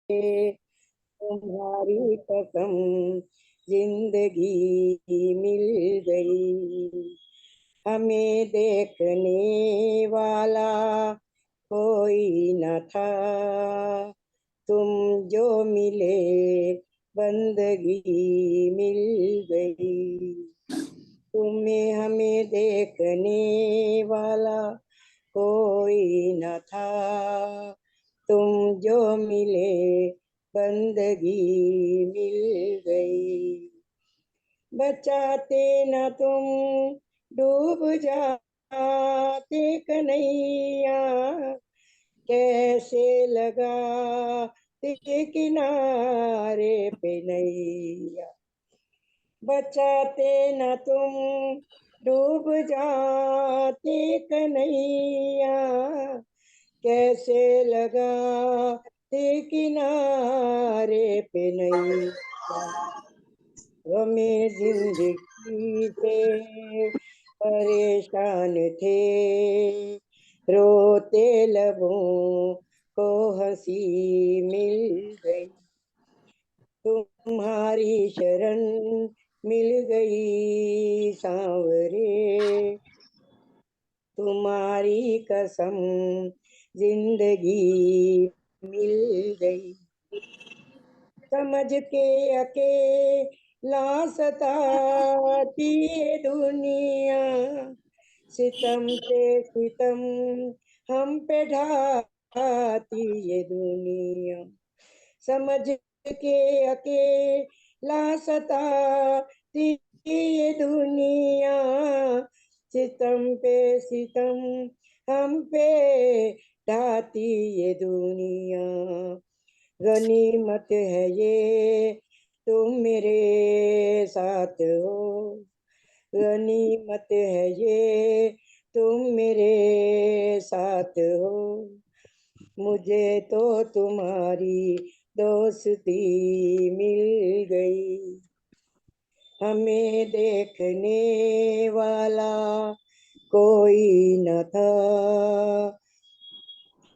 तुम्हारी कसम जिंदगी मिल गई। हमें देखने वाला कोई न था, तुम जो मिले बंदगी मिल गई। तुम्हें हमें देखने वाला कोई न था, तुम जो मिले बंदगी मिल गई। बचाते न तुम डूब जाते कन्हैया, कैसे लगाते किनारे पे नैया। बचाते न तुम डूब जाते कन्हैया, कैसे लगाते किनारे पे नैया। हमें जिंदगी से परेशान थे, रोते लबों को हंसी मिल गई। तुम्हारी शरण मिल गई सांवरे, तुम्हारी कसम जिंदगी मिल गई। समझ के अकेला सताती है दुनिया, सितम पे सितम हम पे ढाती ये दुनिया। समझ के अकेला सताती ये दुनिया, सितम पे सितम हम पे ढाती ये दुनिया। गनीमत है ये तुम मेरे साथ हो, गनीमत है ये तुम मेरे साथ हो। मुझे तो तुम्हारी दोस्ती मिल गई। हमें देखने वाला कोई न था,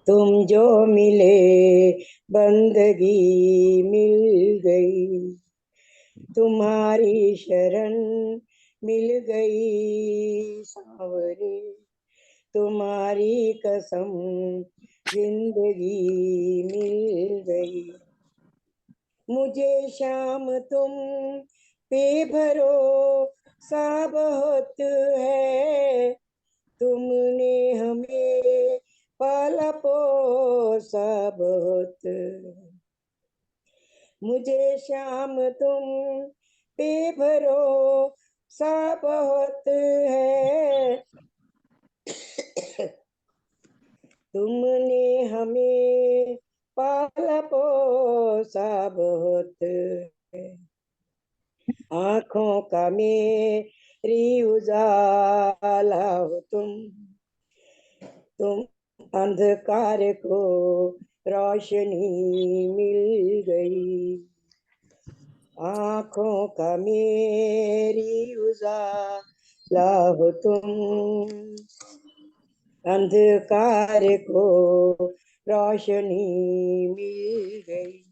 तुम जो मिले बंदगी मिल गई। तुम्हारी शरण मिल गई सांवरे, तुम्हारी कसम जिंदगी मिल गई। मुझे शाम तुम पे भरोसा बहुत है, तुमने हमें पाला पोसा बहुत। मुझे शाम तुम पे भरोसा बहुत है, तुमने हमें पाला पोसा बहुत है। आँखों का मेरी उजाला हो तुम अंधकार को रोशनी मिल गई। आँखों का मेरी उजाला हो तुम, अंधकार को रोशनी मिल गई।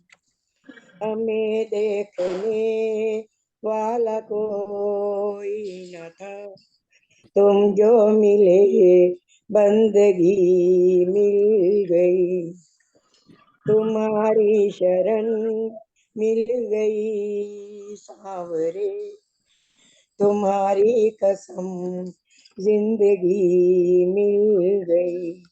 हमें देखने वाला कोई न था, तुम जो मिले बंदगी मिल गई। तुम्हारी शरण मिल गई सांवरे, तुम्हारी कसम जिंदगी मिल गई।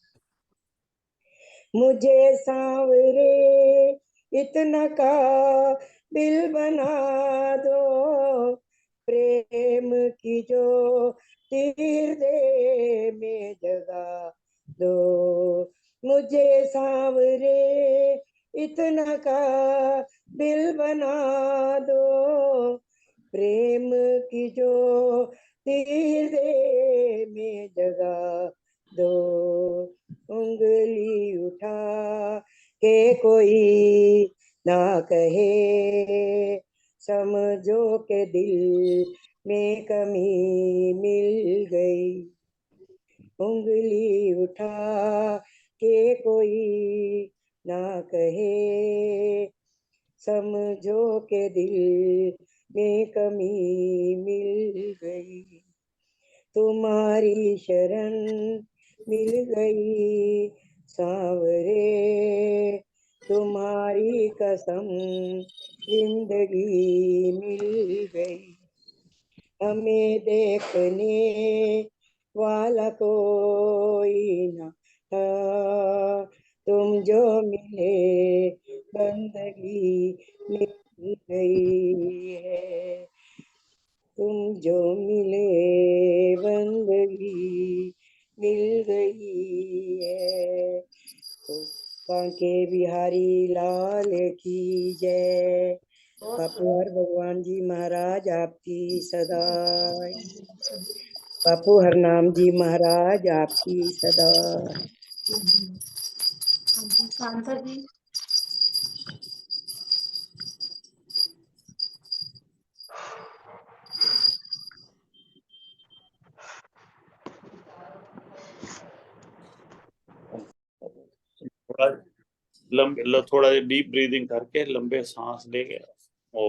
मुझे सांवरे इतना काबिल बना दो, प्रेम की जो तीर दे में जगा दो। मुझे सांवरे इतना काबिल बना दो, प्रेम की जो तीर दे में जगा दो। उंगली उठा के कोई ना कहे, समझो के दिल में कमी मिल गई। उंगली उठा के कोई ना कहे, समझो के दिल में कमी मिल गई, तुम्हारी शरण मिल गई सांवरे, तुम्हारी कसम जिंदगी मिल गई। हमें देखने वाला कोई न था, तुम जो मिले बंदगी मिल गई है, तुम जो मिले बंदगी मिल गई है। तो कांके बिहारी लाल की जय। बापू हर भगवान जी महाराज आपकी सदा, बापू हरनाम जी महाराज आपकी सदा। शांता जी। थोड़ा थोड़ा डीप ब्रीदिंग करके लंबे सांस लेके ओ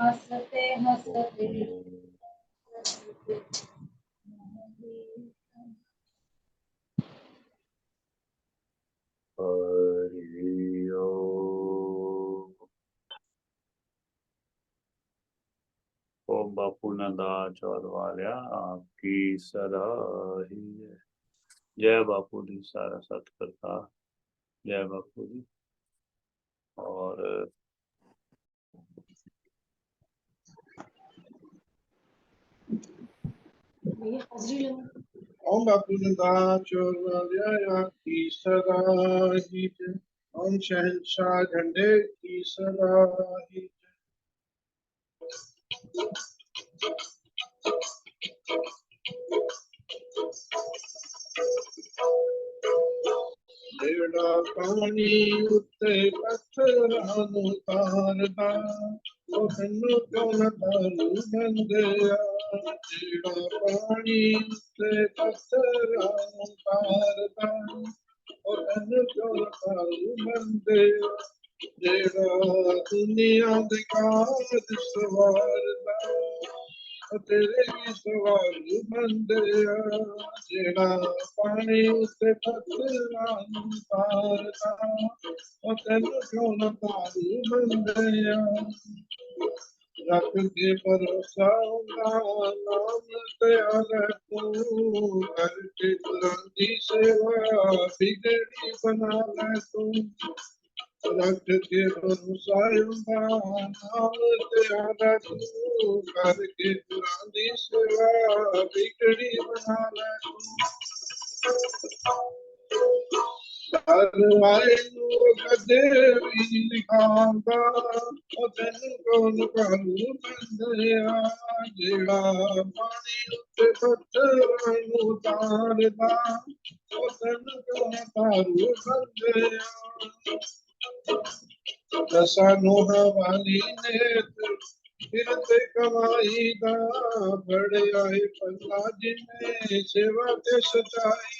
हंसते हंसते ओम बापू ना नंदा चौर वालिया आपकी सदा ही जय। जय बापू जी, सारा सतकर्ता। जय बापू जी। और ओम बापू नंदा चौर वालिया आपकी सदा ही जय। ओम शहंशाह झंडे की सदा ही जेड़ा पानी उत्ते पत्थरां नूं तारदा ओ तैनूं क्यों ना तारू बंदिया। जेड़ा पानी उत्ते पत्थरां नूं तारदा ओ तैनूं क्यों ना तारू बंदिया। जेड़ा दुनिया दे काज सवारदा ओ तेरे भी सवार बंदिया। जेड़ा पानी उत्ते पत्थरां नूं तारदा ओ तैनूं क्यों ना तारू बंदिया। रख के भरोसा नाम ते आले तू करके गुरां दी सेवा बिगड़ी बना ले तू। रख के भरोसा नाम ते आले तू करके गुरां दी सेवा बिगड़ी बना ले तू। डर आए नूं कदे भी निखांदा ओ तैनूं कौन करू बंदिया। जेड़ा पानी उत्ते पत्थरां नूं तारदा ओ तैनूं कौन तारू बंदिया। दसां नूहां वाली नेत फिर ते कमाई दा बड़े आए पल्ला जिन्ने सेवा ते सचाई।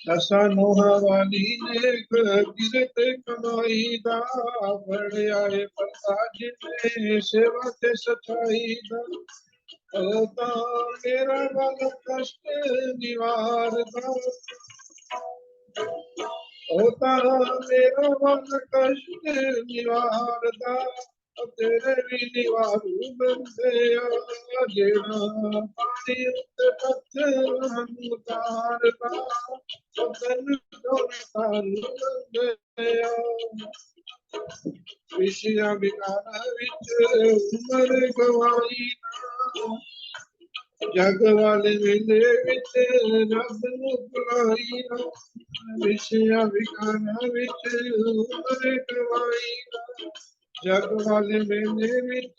दसां नूहां वाली नेक गिरत कमाई दा बड़े आए पल्ला जिन्ने सेवा ते सचाई दा। ओ तां मेरा वाला कष्ट निवारदा ओ तां मेरा वाला कष्ट निवारदा ओ तेरे भी निवारू बंदिया। जेड़ा पानी उत्ते पत्थरां नूं तारदा ओ तैनूं क्यों ना तारू बंदिया। विषयां विकारां विच उमर गवाई ना जग वाले मेले विच रब नूं भुलाई ना। विषयां विकारां विच उमर गवाई ना जग वाले मेले विच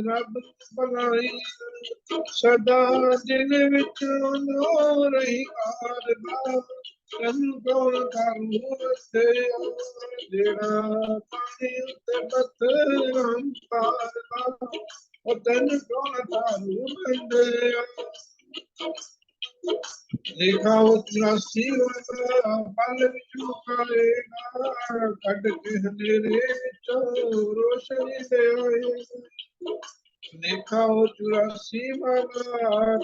रब भुलाई ना। सदा दिल विच नो रही कारदा तैनूं कौन करू बंदिया। जेड़ा पानी उत्ते पत्थरां नूं तारदा ओ तैनूं कौन तारू बंदिया। देखा वो 84 वाला पल विच मुकाएगा कढ के अंधेरे विचों रोशनी ले आएगा। देखा वो 84 वाला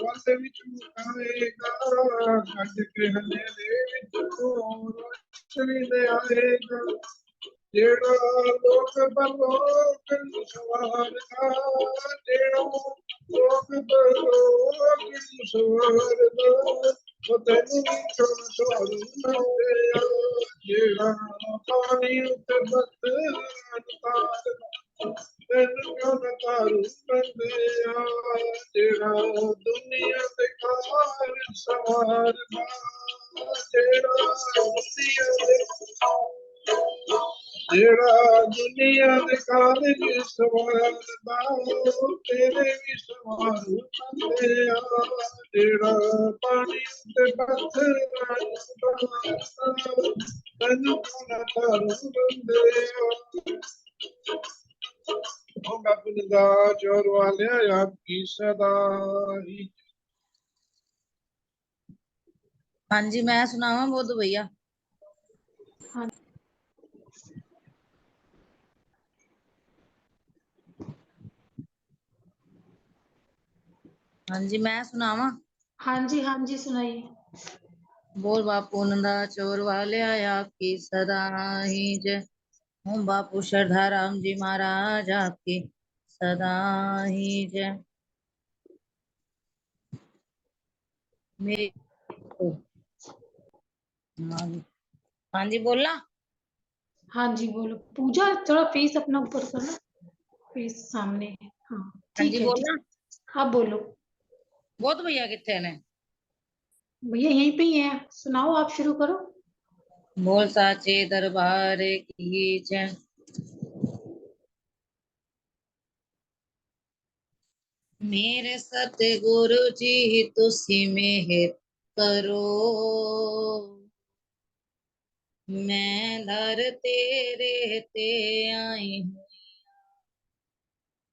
पल विच मुकाएगा कढ के अंधेरे विचों रोशनी ले आएगा। जेड़ा लोक बलोक नूं सवारदा जेड़ा लोक बलोक नूं सवारदा ओ तैनूं भी क्यों ना तारू बंदिया। जेड़ा पानी उत्ते पत्थरां नूं तारदा तैनूं क्यों ना तारू बंदिया। जेड़ा दुनिया दे कारज सवारदा जेड़ा दुनिया दे जेड़ा दुनिया दे कारज सवारदा ओ तेरे भी सवारू बंदिया। जेड़ा पानी उत्ते पत्थरां नूं तारदा तैनूं क्यों ना तारू बंदिया। ओम बापू नंदा चौर वालिया आपकी सदा ही। हाँ जी, मैं सुनावा बुद्ध भैया। हाँ जी, मैं सुनावा। हाँ जी सुनाइए। बोल बापू नंदा चोर वाले आपकी सदा ही जय। हूँ बापू श्रद्धा राम जी महाराज आपकी सदा ही जय। मेरे हाँ जी बोला। हाँ जी बोलो। पूजा थोड़ा फेस अपना ऊपर करना, फेस सामने है। हाँ हाँ ठीक जी है, ठीक। बोला। आप बोलो। बहुत भैया कितने ने। भैया यहीं पे ही है, सुनाओ, आप शुरू करो। बोल साचे दरबार की जय। मेरे सतगुरु जी तुसी मेहर करो, मैं दर तेरे ते आई हूँ।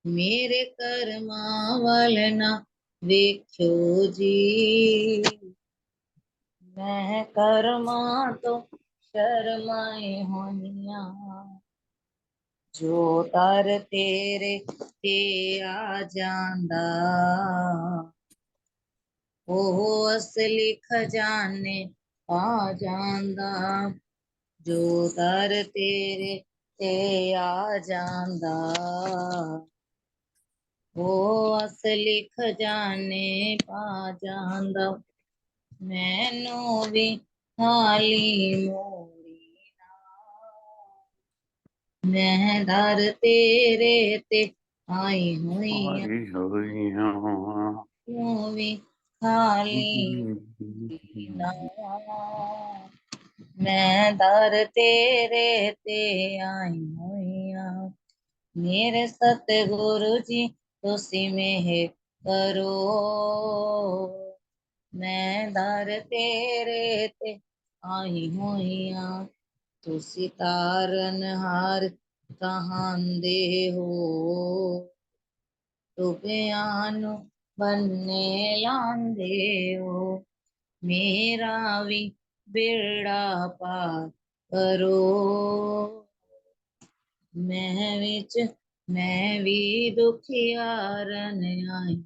मेरे कर्मा वल ना वेख्यो जी, मैं कर्मा तो शर्माए होनिया। जो दर तेरे ते आ जांदा, ਉਹ ਅਸਲੀ ਖਜ਼ਾਨੇ ਪਾ ਜਾਂਦਾ। ਜੋ ਦਰ ਤੇਰੇ ਤੇ ਆ ਜਾਂਦਾ, ਉਹ ਅਸਲੀ ਖਜ਼ਾਨੇ ਪਾ ਜਾਂਦਾ। ਮੈਨੂੰ ਵੀ ਖਾਲੀ ਮੋੜੀ ਨਾ, ਮੈਂ ਦਰ ਤੇਰੇ ਤੇ ਆਈ ਹੋਈ ਆਂ। आई हुई हूँ। ਤੂੰ ਵੀ ਖਾਲੀ ਨਾ, मैं दर तेरे ते आई हुई हाँ। मेरे सतगुरु जी तुसी मेहर करो, मैं दर तेरे ते आई हुई हाँ। तुसी तारनहार कहांदे हो, डुबियां नू बन्ने लांदे हो। मेरा भी बेड़ा पार करो, मैं भी दुखियारन आई।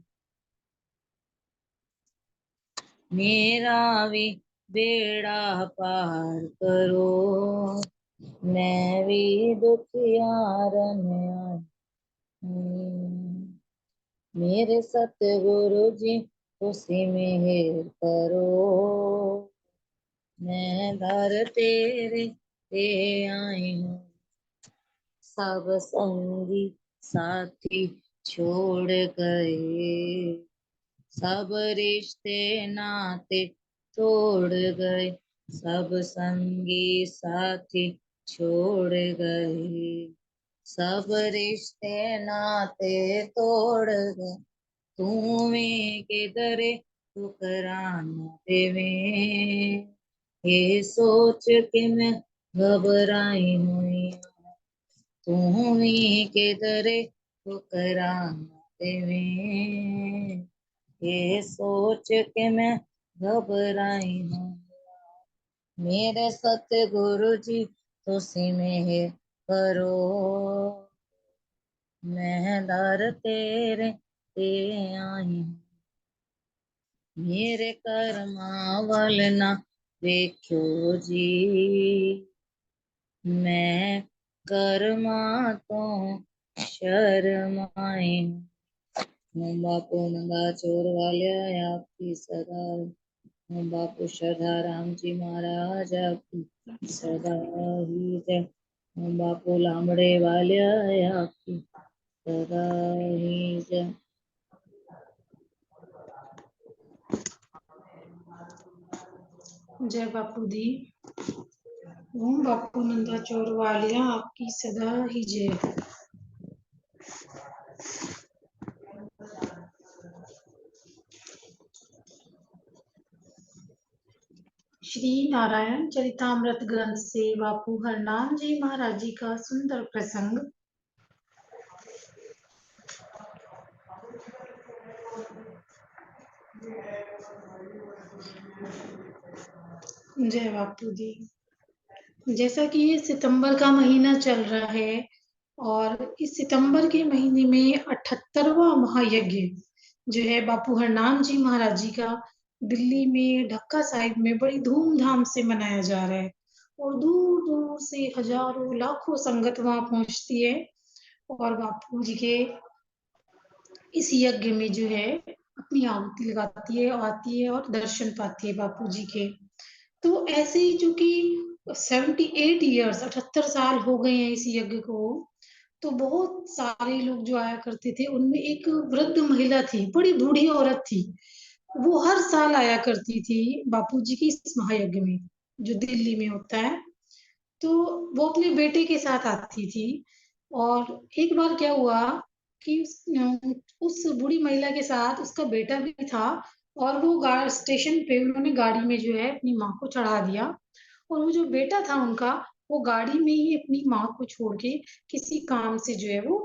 मेरा भी बेड़ा पार करो, मैं भी दुखियारन आई। मेरे सतगुरु जी तुसी मेहर करो, मैं दर तेरे ते आई हूँ। सब संगी साथी छोड़ गए, सब रिश्ते नाते तोड़ गए। सब संगी साथी छोड़ गए, सब रिश्ते नाते तोड़ गए। तू भी किधरे ठुकराना देवे, ये सोच के मैं घबराई हुई। तू भी किधरे ठुकराना देवे, ये सोच के मैं घबराई हूँ। मेरे सतगुरु जी तुसी मेहर करो, मैं दर तेरे ते आई हूँ। मेरे कर्मा वल ना वेख्यो जी, मैं कर्मा तो शर्माई हूँ। बापू नंदा चोर वालिया आपकी सदा, बापू श्रद्धा राम जी महाराज आपकी सदा ही जय। बापू लामड़े वालिया आपकी सदा ही जय। जय बापू दी। ओम बापू नंदा चोर वालिया आपकी सदा ही जय। श्री नारायण चरितामृत ग्रंथ से बापू हरनाम जी महाराज जी का सुंदर प्रसंग। जय बापू दी। जैसा कि ये सितंबर का महीना चल रहा है और इस सितंबर के महीने में 78वां महायज्ञ जो है बापू हरनाम जी महाराज जी का दिल्ली में ढक्का साहिब में बड़ी धूमधाम से मनाया जा रहा है और दूर दूर से हजारों लाखों संगत वहां पहुंचती है और बापू जी के इस यज्ञ में जो है अपनी आहुति लगाती है, आती है और दर्शन पाती है बापू जी के। तो ऐसे ही जो कि 78 ईयर्स 78 साल हो गए हैं इस यज्ञ को, तो बहुत सारे लोग जो आया करते थे, उनमें एक वृद्ध महिला थी, बड़ी बूढ़ी औरत थी। वो हर साल आया करती थी बापू जी की इस महायज्ञ में, जो दिल्ली में होता है। तो वो अपने बेटे के साथ आती थी। और एक बार क्या हुआ कि उस बूढ़ी महिला के साथ उसका बेटा भी था, और वो स्टेशन पे उन्होंने गाड़ी में जो है अपनी माँ को चढ़ा दिया। और वो जो बेटा था उनका, वो गाड़ी में ही अपनी माँ को छोड़ के किसी काम से जो है वो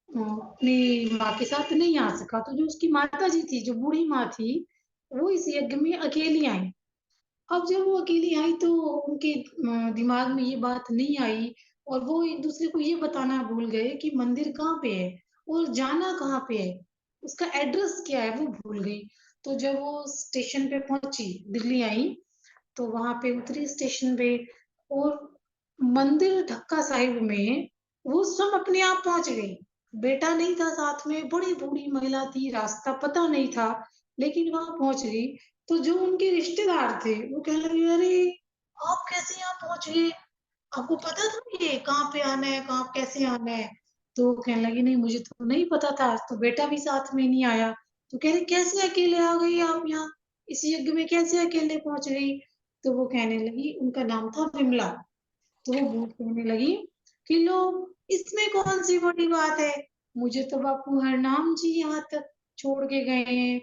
अपनी माँ के साथ नहीं आ सका। तो जो उसकी माता जी थी, जो बूढ़ी माँ थी, वो इस यज्ञ में अकेली आई। अब जब वो अकेली आई तो उनके दिमाग में ये बात नहीं आई, और वो एक दूसरे को ये बताना भूल गए कि मंदिर कहाँ पे है और जाना कहाँ पे है, उसका एड्रेस क्या है वो भूल गई। तो जब वो स्टेशन पे पहुंची, दिल्ली आई, तो वहां पे उतरी स्टेशन पे, और मंदिर ढक्का साहिब में वो सब अपने आप पहुंच गई। बेटा नहीं था साथ में, बड़ी बूढ़ी महिला थी, रास्ता पता नहीं था, लेकिन वहां पहुंच गई। तो जो उनके रिश्तेदार थे वो कहने लगे, अरे आप कैसे यहाँ पहुंच गए, आपको पता था ये कहाँ पे आना है, कहाँ कैसे आना है? तो वो कहने लगी, नहीं मुझे तो नहीं पता था, तो बेटा भी साथ में नहीं आया। तो कह रहे, कैसे अकेले आ गई आप यहाँ, इस यज्ञ में कैसे अकेले पहुंच गई? तो वो कहने लगी, उनका नाम था विमला। तो वो भूत कहने लगी कि लो, इसमें कौन सी बड़ी बात है, मुझे तो बापू हरनाम जी यहाँ तक छोड़ के गए हैं।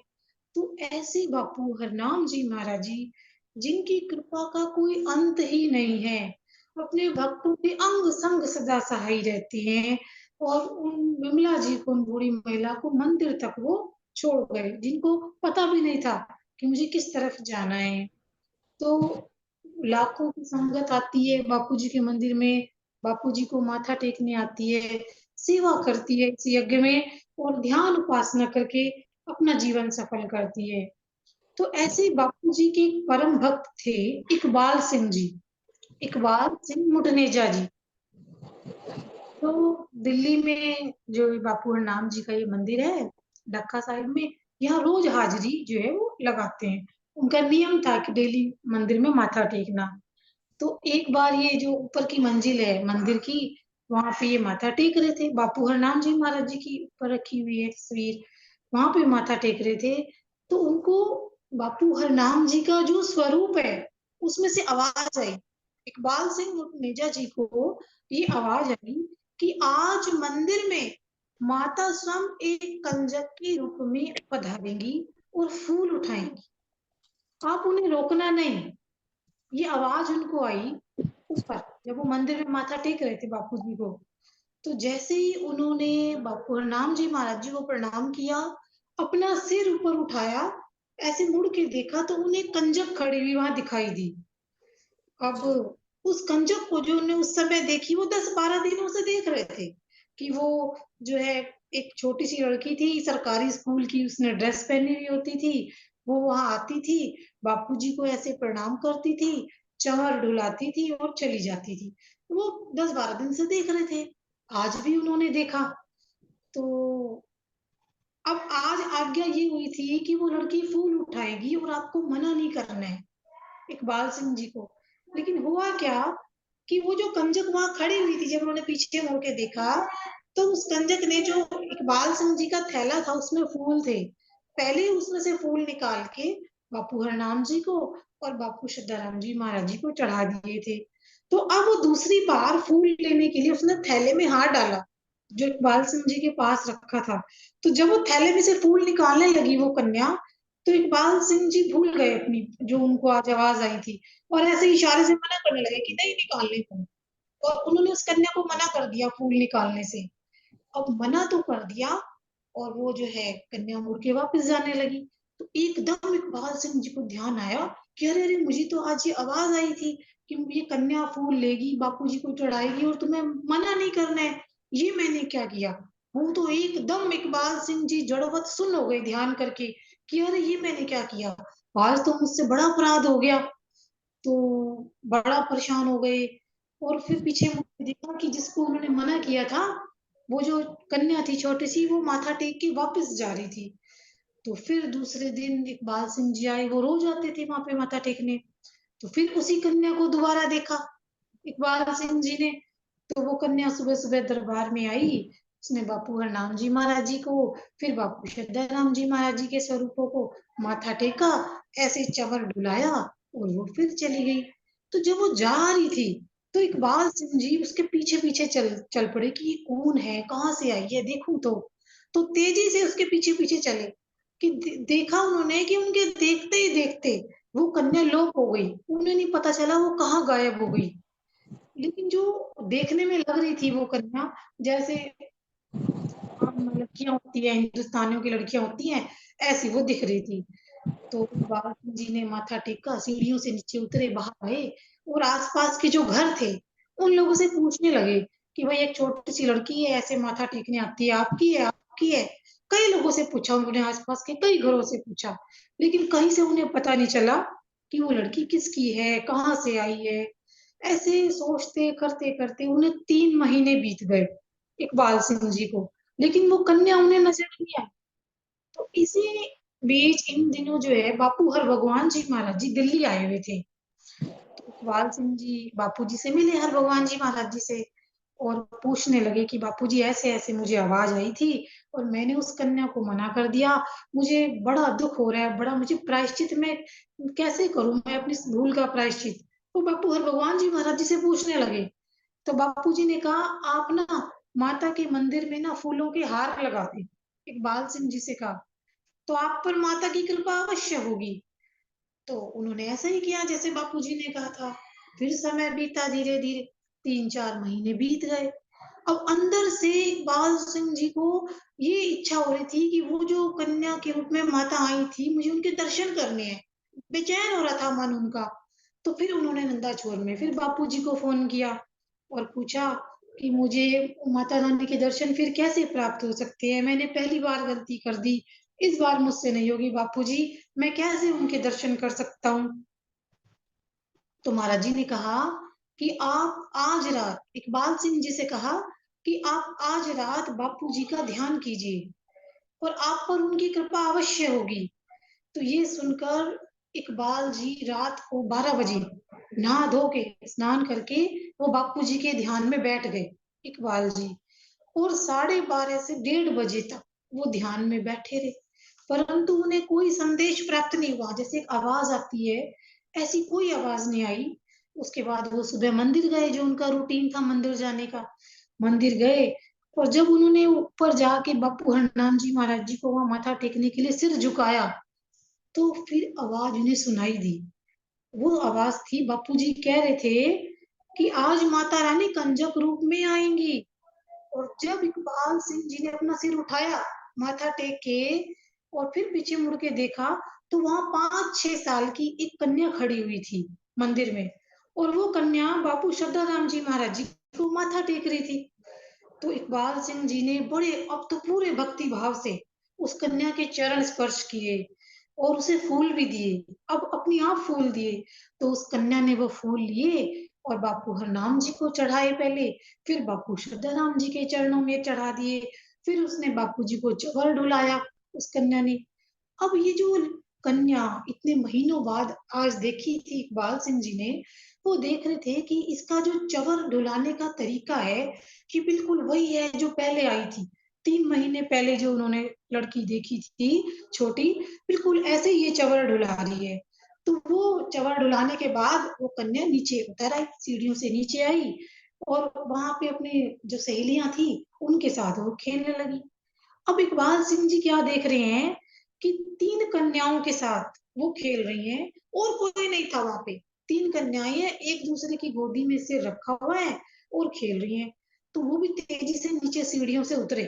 तो ऐसे बापू हरनाम जी महाराज जी, जिनकी कृपा का कोई अंत ही नहीं है, अपने भक्तों के अंग संग सदा सहाय रहते हैं। और उन विमला जी को, उन बूढ़ी महिला को मंदिर तक वो छोड़ गए, जिनको पता भी नहीं था कि मुझे किस तरफ जाना है। तो लाखों की संगत आती है बापू जी के मंदिर में, बापू जी को माथा टेकने आती है, सेवा करती है इस यज्ञ में, और ध्यान उपासना करके अपना जीवन सफल करती है। तो ऐसे ही बापू जी के एक परम भक्त थे, इकबाल सिंह जी, इकबाल सिंह मुटनेजा जी। तो दिल्ली में जो बापू हरनाम जी का ये मंदिर है डक्का साहिब में, यहाँ रोज हाजिरी जो है वो लगाते हैं। उनका नियम था कि डेली मंदिर में माथा टेकना। तो एक बार ये जो ऊपर की मंजिल है मंदिर की, वहां पे ये माथा टेक रहे थे, बापू हरनाम जी महाराज जी की ऊपर रखी हुई है तस्वीर, वहां पे माथा टेक रहे थे। तो उनको बापू हरनाम जी का जो स्वरूप है उसमें से आवाज आई, इकबाल सिंह मुटनेजा जी को ये आवाज आई कि आज मंदिर में माता स्वयं एक कंजक के रूप में पधारेंगी और फूल उठाएंगी, आप उन्हें रोकना नहीं। ये आवाज उनको आई ऊपर, जब वो मंदिर में माथा टेक रहे थे बापू जी को। तो जैसे ही उन्होंने बापू हरनाम जी महाराज जी को प्रणाम किया, अपना सिर ऊपर उठाया, ऐसे मुड़ के देखा तो उन्हें कंजक खड़ी हुई वहां दिखाई दी। अब उस कंजक को जो उन्हें उस समय देखी, वो 10-12 दिनों से देख रहे थे कि वो जो है एक छोटी सी लड़की थी सरकारी स्कूल की, उसने ड्रेस पहनी हुई होती थी, वो वहां आती थी, बापूजी को ऐसे प्रणाम करती थी, चंवर डुलाती थी और चली जाती थी। वो 10-12 दिन से देख रहे थे, आज भी उन्होंने देखा। तो अब आज आज्ञा ये हुई थी कि वो लड़की फूल उठाएगी और आपको मना नहीं करना है, इकबाल सिंह जी को। लेकिन हुआ क्या कि वो जो कंजक वहां खड़ी हुई थी, जब उन्होंने पीछे मुड़ के देखा, तो उस कंजक ने जो इकबाल सिंह जी का थैला था उसमें फूल थे, पहले ही उसमें से फूल निकाल के बापू हरनाम जी को और बापू श्रद्धाराम जी महाराज जी को चढ़ा दिए थे। तो अब वो दूसरी बार फूल लेने के लिए उसने थैले में हाथ डाला जो इकबाल सिंह जी के पास रखा था। तो जब वो थैले में से फूल निकालने लगी वो कन्या, तो इकबाल सिंह जी भूल गए अपनी जो उनको आज आवाज आई थी, और ऐसे इशारे से मना करने लगे कि नहीं निकालने को। और उन्होंने उस कन्या को मना कर दिया फूल निकालने से। अब मना तो कर दिया, और वो जो है कन्या मुड़ के वापस जाने लगी। तो एकदम इकबाल सिंह जी को ध्यान आया कि अरे अरे, मुझे तो आज ये आवाज आई थी कि ये कन्या फूल लेगी बापूजी को चढ़ाएगी और तुम्हें मना नहीं करना है, ये मैंने क्या किया। वो तो एकदम इकबाल सिंह जी जड़वत सुन हो गए ध्यान करके कि अरे ये मैंने क्या किया, आज तो मुझसे बड़ा अपराध हो गया। तो बड़ा परेशान हो गए, और फिर पीछे मुड़ के देखा कि जिसको उन्होंने मना किया था वो जो कन्या थी छोटी सी, वो माथा टेक के वापस जा रही थी। तो फिर दूसरे दिन इकबाल सिंह जी आए, वो रोज आते थे वहां पे माथा टेकने। तो फिर उसी कन्या को दोबारा देखा इकबाल सिंह जी ने। तो वो कन्या सुबह सुबह दरबार में आई, उसने बापू हरनाम जी महाराज जी को, फिर बापू श्रद्धाराम जी महाराज जी के स्वरूपों को माथा टेका, ऐसे चवर डुलाया और वो फिर चली गई। तो जब वो जा रही थी तो इकबाल सिंह जी उसके पीछे पीछे चल चल पड़े कि ये कौन है, कहाँ से आई है, देखूं तो तेजी से उसके पीछे पीछे चले कि देखा उन्होंने कि उनके देखते ही देखते वो कन्या लोप हो गई। उन्हें नहीं पता चला वो कहाँ गायब हो गई। लेकिन जो देखने में लग रही थी वो कन्या, जैसे आम लड़कियां होती है, हिंदुस्तानियों की लड़कियां होती हैं, ऐसी वो दिख रही थी। तो इकबाल सिंह जी ने माथा टेका, सीढ़ियों से नीचे उतरे, बाहर आए और आसपास के जो घर थे उन लोगों से पूछने लगे कि भाई एक छोटी सी लड़की है, ऐसे माथा टेकने आती है, आपकी है, आपकी है। कई लोगों से पूछा उन्होंने, आसपास के कई घरों से पूछा, लेकिन कहीं से उन्हें पता नहीं चला कि वो लड़की किसकी है, कहाँ से आई है। ऐसे सोचते करते करते उन्हें 3 महीने बीत गए इकबाल सिंह जी को, लेकिन वो कन्या उन्हें नजर नहीं आई। तो इसी बीच इन दिनों जो है बापू हर भगवान जी महाराज जी दिल्ली आए हुए थे। तो इकबाल सिंह जी बापू जी से मिले, हर भगवान जी महाराज जी से, और पूछने लगे कि बापू जी ऐसे ऐसे मुझे आवाज आई थी और मैंने उस कन्या को मना कर दिया, मुझे बड़ा दुख हो रहा है, बड़ा मुझे प्रायश्चित मैं कैसे करूं, मैं अपनी इस भूल का प्रायश्चित। तो बापू हर भगवान जी महाराज जी से पूछने लगे। तो बापू जी ने कहा आप ना माता के मंदिर में ना फूलों के हार लगा दे। इकबाल सिंह जी से कहा तो आप पर माता की कृपा अवश्य होगी। तो उन्होंने ऐसा ही किया जैसे बापूजी ने कहा था। फिर समय बीता धीरे धीरे, 3-4 महीने बीत गए। अब अंदर से इकबाल सिंह जी को ये इच्छा हो रही थी कि वो जो कन्या के रूप में माता आई थी, मुझे उनके दर्शन करने हैं। बेचैन हो रहा था मन उनका। तो फिर उन्होंने नंदाचौर में फिर बापूजी को फोन किया और पूछा कि मुझे माता रानी के दर्शन फिर कैसे प्राप्त हो सकते हैं, मैंने पहली बार गलती कर दी, इस बार मुझसे नहीं होगी बापूजी, मैं कैसे उनके दर्शन कर सकता हूँ। तो महाराज जी ने कहा कि आप आज रात, इकबाल सिंह जी से कहा कि आप आज रात बापू जी का ध्यान कीजिए और आप पर उनकी कृपा अवश्य होगी। तो ये सुनकर इकबाल जी रात को 12 बजे नहा धो के स्नान करके वो बापू जी के ध्यान में बैठ गए इकबाल जी, और 12:30 से 1:30 बजे तक वो ध्यान में बैठे रहे, परंतु उन्हें कोई संदेश प्राप्त नहीं हुआ। जैसे एक आवाज आती है, ऐसी कोई आवाज नहीं आई। उसके बाद वो सुबह मंदिर गए, जो उनका रूटीन था मंदिर जाने का। मंदिर गए और जब उन्होंने ऊपर जाके बापू हरनाम जी महाराज जी को वहां माथा टेकने के लिए सिर झुकाया, तो फिर आवाज उन्हें सुनाई दी। वो आवाज थी, बापूजी कह रहे थे कि आज माता रानी कंजक रूप में आएंगी। और जब इकबाल सिंह जी ने अपना सिर उठाया माथा टेक के और फिर पीछे मुड़ के देखा, तो वहां 5-6 साल की एक कन्या खड़ी हुई थी मंदिर में, और वो कन्या बापू श्रद्धाराम जी महाराज जी को माथा टेक रही थी। तो इकबाल सिंह जी ने बड़े, अब तो पूरे भक्ति भाव से उस कन्या के चरण स्पर्श किए और उसे फूल भी दिए, अब अपने आप फूल दिए। तो उस कन्या ने वो फूल लिए और बापू हरनाम जी को चढ़ाए पहले, फिर बापू श्रद्धाराम जी के चरणों में चढ़ा दिए, फिर उसने बापू जी को चवर डुलाया उस कन्या ने। अब ये जो कन्या इतने महीनों बाद आज देखी थी इकबाल सिंह जी ने, वो देख रहे थे कि इसका जो चवर डुलाने का तरीका है कि बिल्कुल वही है जो पहले आई थी, 3 महीने पहले जो उन्होंने लड़की देखी थी छोटी, बिल्कुल ऐसे ही ये चवर डुला रही है। तो वो चवर डुलाने के बाद वो कन्या नीचे उतर आई, सीढ़ियों से नीचे आई और वहां पे अपनी जो सहेलियां थी उनके साथ वो खेलने लगी। अब इकबाल सिंह जी क्या देख रहे हैं कि 3 कन्याओं के साथ वो खेल रही हैं और कोई नहीं था वहां पे। 3 कन्याएं हैं, एक दूसरे की गोदी में सिर रखा हुआ है और खेल रही हैं। तो वो भी तेजी से नीचे सीढ़ियों से उतरे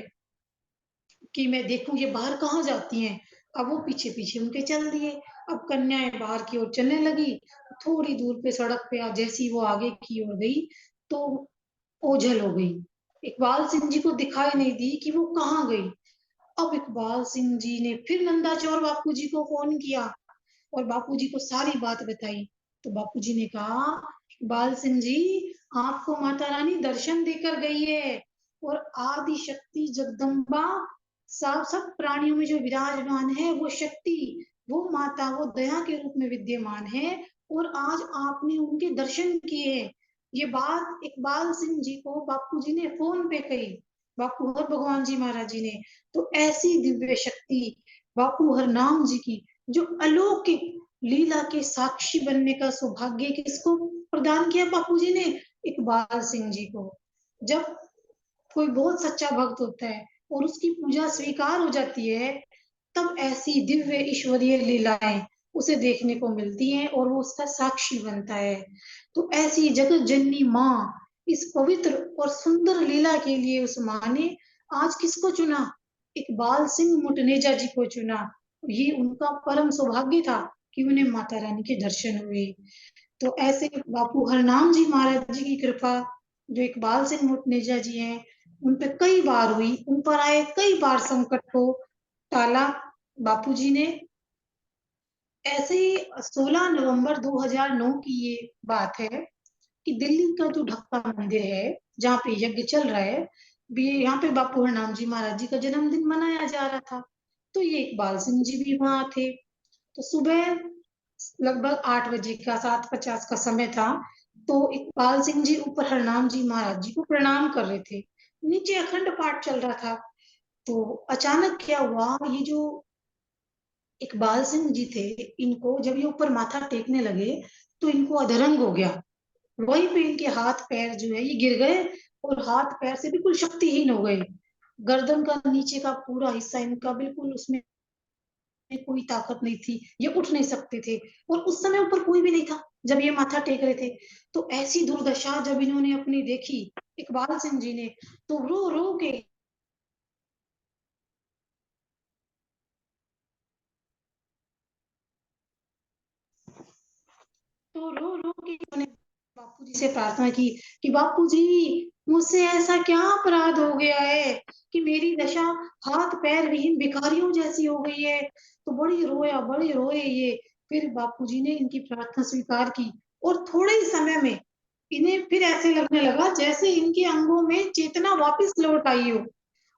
कि मैं देखूं ये बाहर कहाँ जाती हैं। अब वो पीछे पीछे उनके चल दिए। अब कन्याएं बाहर की ओर चलने लगी। थोड़ी दूर पे सड़क पे जैसी वो आगे की ओर गई तो ओझल हो गई, इकबाल सिंह जी को दिखाई नहीं दी कि वो कहाँ गई। अब इकबाल सिंह जी ने फिर नंदाचौर बापू जी को फोन किया और बापू जी को सारी बात बताई। तो बापू जी ने कहा इकबाल सिंह जी, आपको माता रानी दर्शन देकर गई है, और आदि शक्ति जगदम्बा सब प्राणियों में जो विराजमान है वो शक्ति, वो माता, वो दया के रूप में विद्यमान है। और आज आपने उनके दर्शन किए। ये बात इकबाल सिंह जी को बापू जी ने फोन पे कही, बापू हर भगवान जी महाराज जी ने। तो ऐसी दिव्य शक्ति बापू हर नाम जी की, जो अलौकिक लीला के साक्षी बनने का सौभाग्य किसको प्रदान किया बापू जी ने? इकबाल सिंह जी को। जब कोई बहुत सच्चा भक्त होता है और उसकी पूजा स्वीकार हो जाती है, तब ऐसी दिव्य ईश्वरीय लीलाएं उसे देखने को मिलती हैं और वो उसका साक्षी बनता है। तो ऐसी जगत जननी माँ, इस पवित्र और सुंदर लीला के लिए उस माँ ने आज किसको चुना? इकबाल सिंह मुटनेजा जी को चुना। ये उनका परम सौभाग्य था कि उन्हें माता रानी के दर्शन हुए। तो ऐसे बापू हरनाम जी महाराज जी की कृपा, जो इकबाल सिंह मुटनेजा जी हैं, उन पे कई बार हुई, उन पर आए कई बार संकट को टाला बापू जी ने। ऐसे ही 16 नवंबर 2009 की ये बात है कि दिल्ली का जो ढक्का मंदिर है, जहाँ पे यज्ञ चल रहा है, यहाँ पे बापू हरनाम जी महाराज जी का जन्मदिन मनाया जा रहा था। तो ये इकबाल सिंह जी भी वहां थे। तो सुबह लगभग 8 बजे का 7:50 का समय था। तो इकबाल सिंह जी ऊपर हरनाम जी महाराज जी को प्रणाम कर रहे थे, नीचे अखंड पाठ चल रहा था। तो अचानक क्या हुआ, ये जो इकबाल सिंह जी थे, इनको जब ये ऊपर माथा टेकने लगे तो इनको अधरंग हो गया। वहीं पे इनके हाथ पैर जो है ये गिर गए और हाथ पैर से बिल्कुल शक्तिहीन हो गए। गर्दन का नीचे का पूरा हिस्सा इनका बिल्कुल, उसमें कोई ताकत नहीं थी, ये उठ नहीं सकते थे। और उस समय ऊपर कोई भी नहीं था जब ये माथा टेक रहे थे। तो ऐसी दुर्दशा जब इन्होंने अपनी देखी इकबाल सिंह जी ने, तो रो रो के उन्होंने बापू जी से प्रार्थना की कि बापू जी, मुझसे ऐसा क्या अपराध हो गया है कि मेरी दशा हाथ पैर विहीन भिखारियों जैसी हो गई है। तो बड़ी रोए ये। फिर बापू जी ने इनकी प्रार्थना स्वीकार की और थोड़े ही समय में इन्हें फिर ऐसे लगने लगा जैसे इनके अंगों में चेतना वापस लौट आई हो।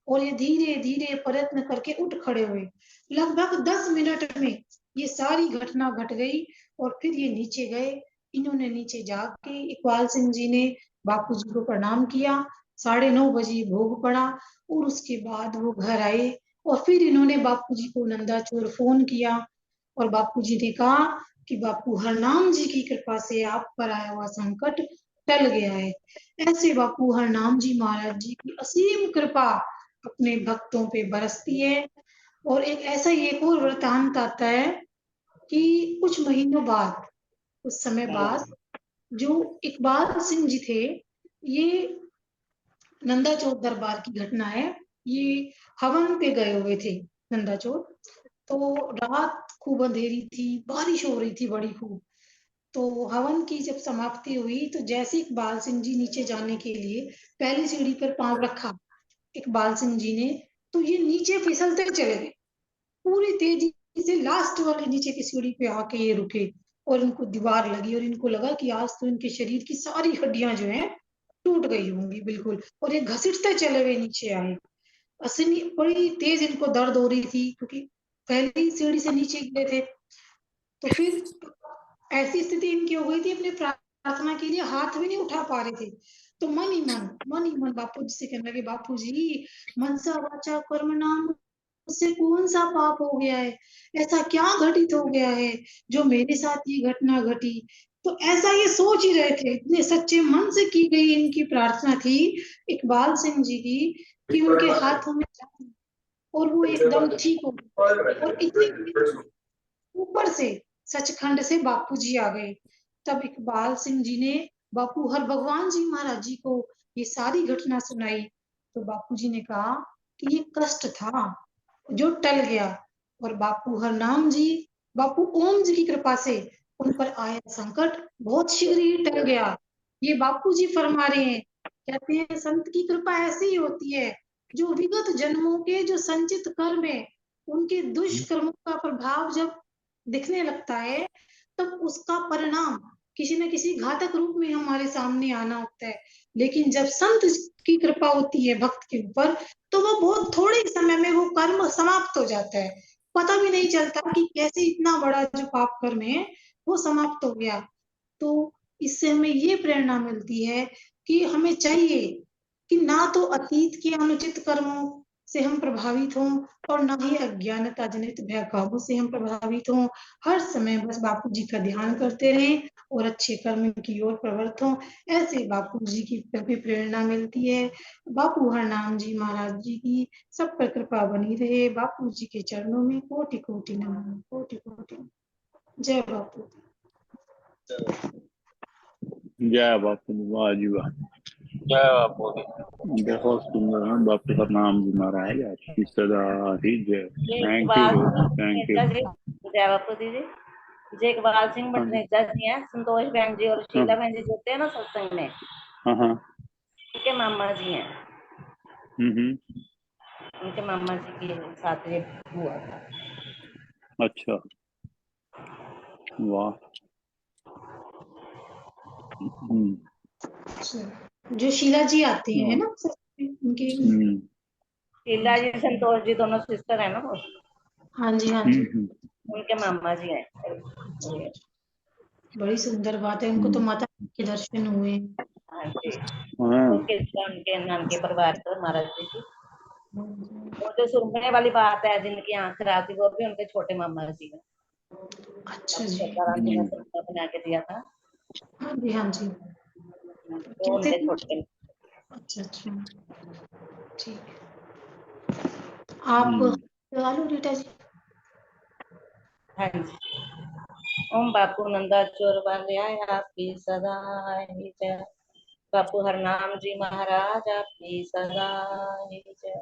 और ये धीरे धीरे प्रयत्न करके उठ खड़े हुए। लगभग 10 मिनट में ये सारी घटना घट गई और फिर ये नीचे गए। इन्होंने नीचे जाके इकबाल सिंह जी ने बापू जी को प्रणाम किया। 9:30 बजे भोग पड़ा और उसके बाद वो घर आए और फिर इन्होंने बापू जी को नंदाचोर फोन किया और बापू जी ने कहा कि बापू हरनाम जी की कृपा से आप पर आया हुआ संकट टल गया है। ऐसे बापू हरनाम जी महाराज जी की असीम कृपा अपने भक्तों पे बरसती है। और एक और वृतांत आता है कि कुछ महीनों बाद, कुछ समय बाद, जो इकबाल सिंह जी थे, ये नंदाचौर दरबार की घटना है। ये हवन पे गए हुए थे नंदाचौर। तो रात खूब अंधेरी थी, बारिश हो रही थी बड़ी खूब। तो हवन की जब समाप्ति हुई तो जैसे इकबाल सिंह जी नीचे जाने के लिए पहली सीढ़ी पर पांव रखा इकबाल सिंह जी ने, तो ये नीचे फिसलते चले गए पूरी तेजी से। लास्ट वाले नीचे की सीढ़ी पे आके ये रुके और इनको दीवार लगी और इनको लगा कि आज तो इनके शरीर की सारी हड्डियां जो हैं टूट गई होंगी बिल्कुल। और ये घसीटते चले हुए नीचे आए। असली बड़ी तेज इनको दर्द हो रही थी क्योंकि पहली सीढ़ी से नीचे गिरे थे। तो फिर ऐसी स्थिति इनकी हो गई थी, अपने प्रार्थना के लिए हाथ भी नहीं उठा पा रहे थे। तो मन ही मन बापू जी से कहने लगे, बापू जी, मनसा वाचा कर्मणा मुझसे कौन सा पाप हो गया है, ऐसा क्या घटित हो गया है जो मेरे साथ ये घटना घटी। तो ऐसा ये सोच ही रहे थे, इतने सच्चे मन से की गई इनकी प्रार्थना थी इकबाल सिंह जी की कि उनके हाथों में और वो एकदम ठीक हो गए। और इतनी ऊपर से सचखंड से बापू जी आ गए। तब इकबाल सिंह जी ने बापू हर भगवान जी महाराज जी को ये सारी घटना सुनाई। तो बापू जी ने कहा कि ये कष्ट था जो टल गया। और बापू हरनाम जी, बापू ओम जी की कृपा से उन पर आया संकट बहुत शीघ्र ही टल गया। ये बापू जी फरमा रहे हैं, कहते हैं संत की कृपा ऐसी ही होती है, जो विगत जन्मों के जो संचित कर्म है, उनके दुष्कर्मों का प्रभाव जब दिखने लगता है, तब उसका परिणाम किसी न किसी घातक रूप में हमारे सामने आना होता है। लेकिन जब संत की कृपा होती है भक्त के ऊपर, तो वो बहुत थोड़े ही समय में वो कर्म समाप्त हो जाता है। पता भी नहीं चलता कि कैसे इतना बड़ा जो पाप कर्म है, वो समाप्त हो गया। तो इससे हमें ये प्रेरणा मिलती है कि हमें चाहिए कि ना तो अतीत के अनुचित कर्मों से हम प्रभावित हों और ना ही अज्ञानता जनित भयभावों से हम प्रभावित हों। हर समय बस बापू जी का ध्यान करते रहें और अच्छे कर्म की ओर प्रवृत्त हों। ऐसे बापू जी की कभी प्रेरणा मिलती है। बापू हरनाम जी महाराज जी की सब पर कृपा बनी रहे। बापू जी के चरणों में कोटि कोटि नमन, कोटि कोटि नमन। जय बापू। जय बापू, वाह जी वाह, जय बापू जी। बहुत सुंदर है बापू का नाम जी महाराज, आपकी सदा ही जय। Thank you Rose, thank you. जय बापू दीदी। जय इकबाल सिंह हाँ जी, बटनेजा जी हैं, संतोष बहन जी और हाँ शीला बहन जी जो होते हैं ना सत्संग में, हाँ हाँ, उनके मामा जी हैं। हम्म, उनके मामा जी की साथ ये हुआ था। अच्छा, वाह, अच्छा, जो शीला जी आती है वाह, ना उनके। शीला जी संतोष जी दोनों सिस्टर है ना वो, हाँ जी, हाँ जी। उनके मामा जी हैं। बड़ी सुंदर बात है, उनको तो माता के दर्शन हुए। हाँ जी, हाँ, उनके नानके परिवार पर महाराज जी की वो जो सुनने वाली बात है, जिनकी आंख खराब थी, वो भी उनके छोटे मामा जी हैं। अच्छा जी। राम जी ने सपना बना के दिया था, हाँ जी, हाँ जी। वो कहते उनके हैं। छोटे। अच्छा अच्छा, ठीक है। आप लगा लो रीटा जी। हाँ जी। ओम बापू नंदा चोर वाले आपकी सदा ही जय। बापू हरनाम जी महाराज आपकी सदा ही जय।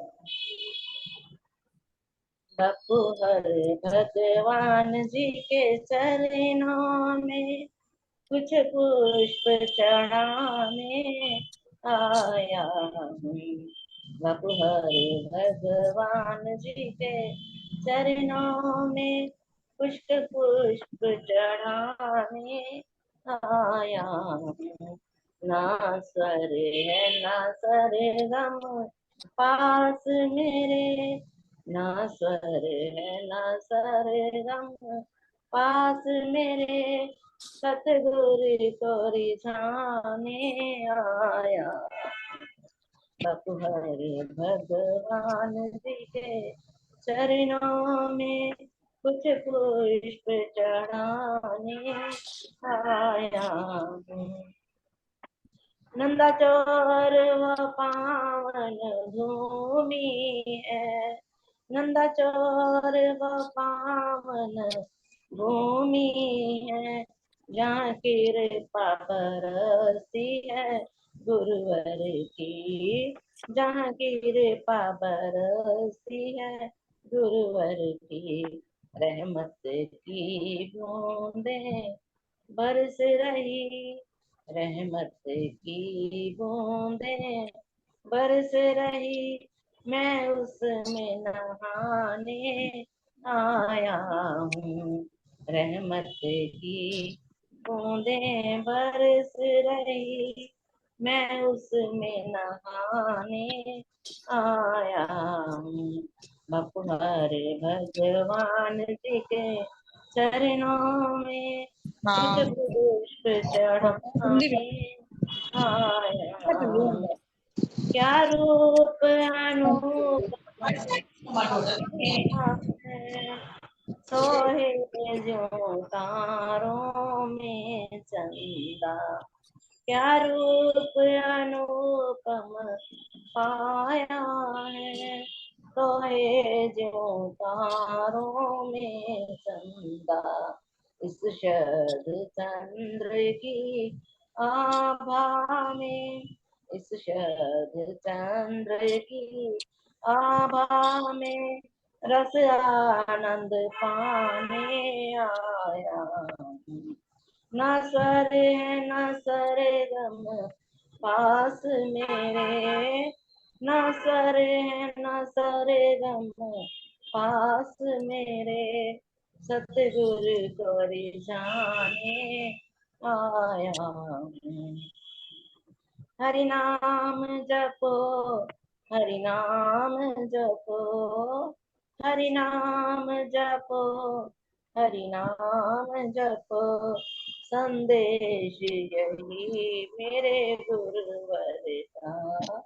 बापू हर भगवान जी के चरणों में कुछ पुष्प चढ़ाने आया हूँ। बापू हर भगवान जी के चरणों में पुष्प पुष्प चढ़ाने आया हूँ। ना स्वर है ना सरगम पास मेरे, ना स्वर है ना सरगम पास मेरे, सतगुरु को रिझाने आया। बापू हरे भगवान जी के चरणों में कुछ पुष्प चढ़ाने आया हूँ। नंदा चोर व पावन भूमि है, नंदा चोर व पावन भूमि है, जहाँ कृपा बरसती है गुरुवर की, जहाँ कृपा बरसती है गुरुवर की, रहमत की बूंदें बरस रही, रहमत की बूंदें बरस रही, मैं उसमें नहाने आया हूँ। रहमत की बूंदें बरस रही, मैं उसमें नहाने आया हूँ। बापू हरे भगवान जी के चरणों में कुछ पुष्प चढ़ाने आया हूँ। क्या रूप अनूप है, सोहे जो तारों में चंदा, क्या रूप अनुपम पाया है, सोहे जो तारों में चंदा। इस शरद चंद्र की आभा में, इस शरद चंद्र की आभा में रस आनंद पाने आया हूँ। ना स्वर है ना सरगम पास मेरे, ना स्वर है ना सरगम पास मेरे, सतगुरु को रिझाने आया हूँ। हरि नाम जपो, हरि नाम जपो, हरि नाम जपो, हरि नाम जपो, संदेश यही मेरे गुरुवर का,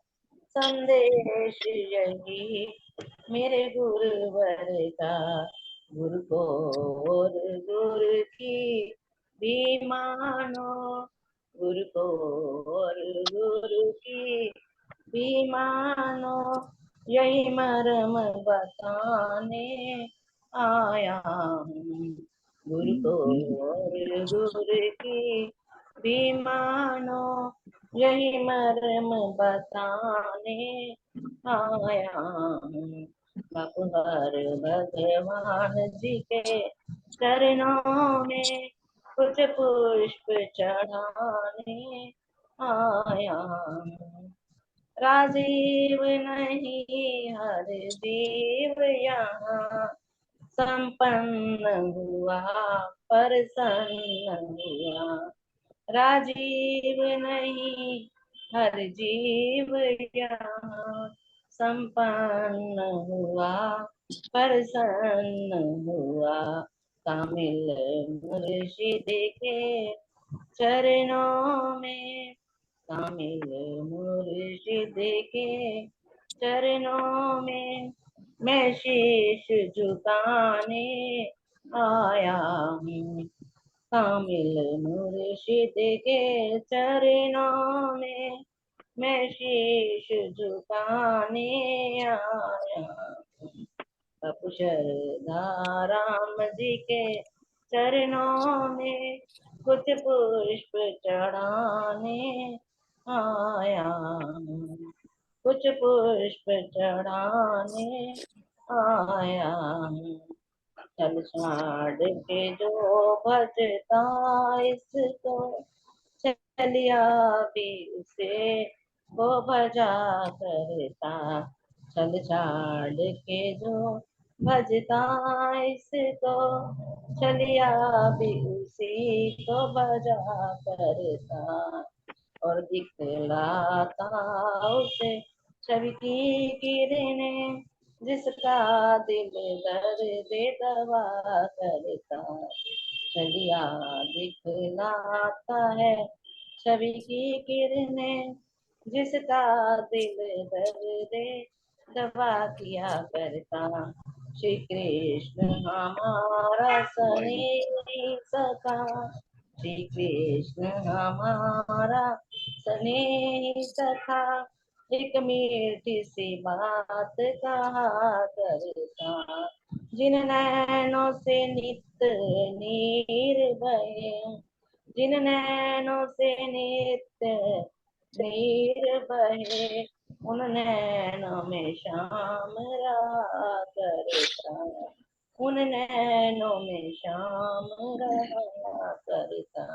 संदेश यही मेरे गुरुवर का। गुरु को और गुरु की भी मानो, गुरु को और गुरु की भी मानो, यही मर्म बताने आया हूँ। गुरु को और गुरु की भी मानो, यही मर्म बताने आया हूँ। बापू हर भगवान जी के चरणों में कुछ पुष्प चढ़ाने आया हूँ। राजीव नहीं हर जीव यहाँ संपन्न हुआ प्रसन्न हुआ। राजीव नहीं हर जीव यहाँ संपन्न हुआ प्रसन्न हुआ। कामिल मुर्शिद के चरणों में, कामिल मुर्शिद के चरणों में मैं शीश झुकाने आया हूँ। कामिल मुर्शिद के चरणों में मैं शीश झुकाने आया हूँ। बापू श्रद्धा राम जी के चरणों में कुछ पुष्प चढ़ाने आया हूँ। कुछ पुष्प चढ़ाने आया हूँ। चल छाड़ के जो भजता इसको, चलिया भी उसे वो भजा करता। चल छाड़ के जो भजता इसको, चलिया भी उसी को भजा करता। और दिखलाता उसे छवि की किरणें, जिसका दिल दर्द दवा करता। चलिया दिखलाता है छवि की किरणें, जिसका दिल दर्द दवा किया करता। श्री कृष्ण हमारा सनेही सखा, श्री कृष्ण हमारा स्नेही सखा, एक मीठी सी बात कहा करता। जिन नैनों से नित नीर बहे, जिन नैनों से नित नीर बहे, उन नैनों में शाम रहा करता। उन नैनों में शाम रहा करता।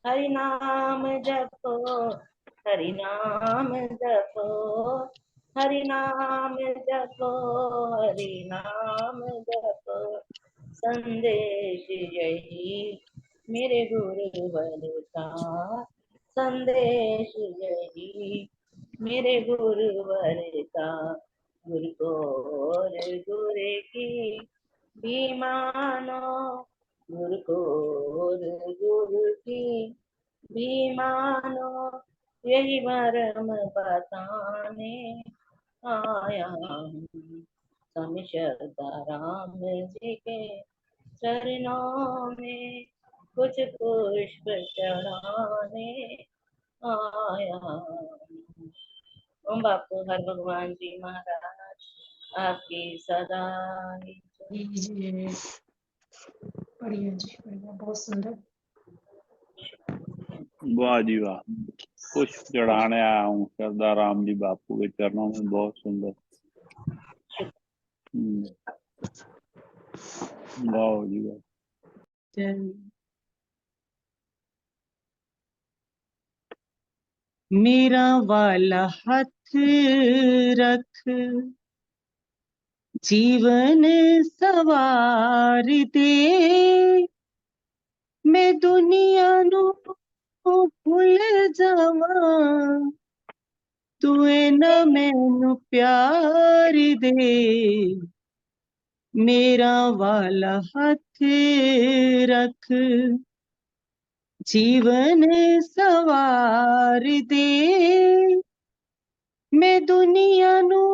हरि नाम जपो, हरि नाम जपो, हरि नाम जपो, हरि नाम जपो, संदेश यही मेरे गुरुवर का, संदेश यही मेरे गुरुवर का। गुरु को और गुरु की भी मानो, गुरु को और गुरु की भी मानो, यही मर्म बताने आया हूँ। स्वामी श्रद्धा राम जी के चरणों में कुछ पुष्प चढ़ाने आया हूँ। ओम बापू हर भगवान जी महाराज आपकी सदा ही जय। जी बढ़िया जी, बढ़िया, बहुत सुंदर। वाह जी वाह। पुष्प चढ़ाने आया हूँ श्रद्धा राम जी बापू के चरणों में, बहुत सुंदर। वाह जी वाह। मेरा वाला हाथ रख, जीवन सवार दे, मैं दुनिया नू भूल जावां, तू ना मैनू प्यार दे, मेरा वाला हथ रख, जीवन सवार दे। मैं दुनिया नू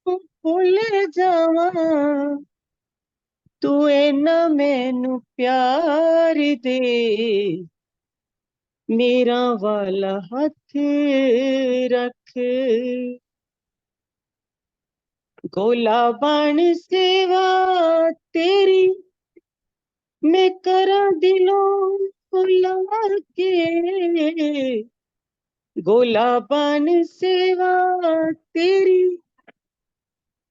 भूल जावां, तू ना मैनू प्यार दे, मेरा वाला हथ रख। गोला बाण सेवा तेरी मैं करा दिलों लगा के, गोला बाण सेवा तेरी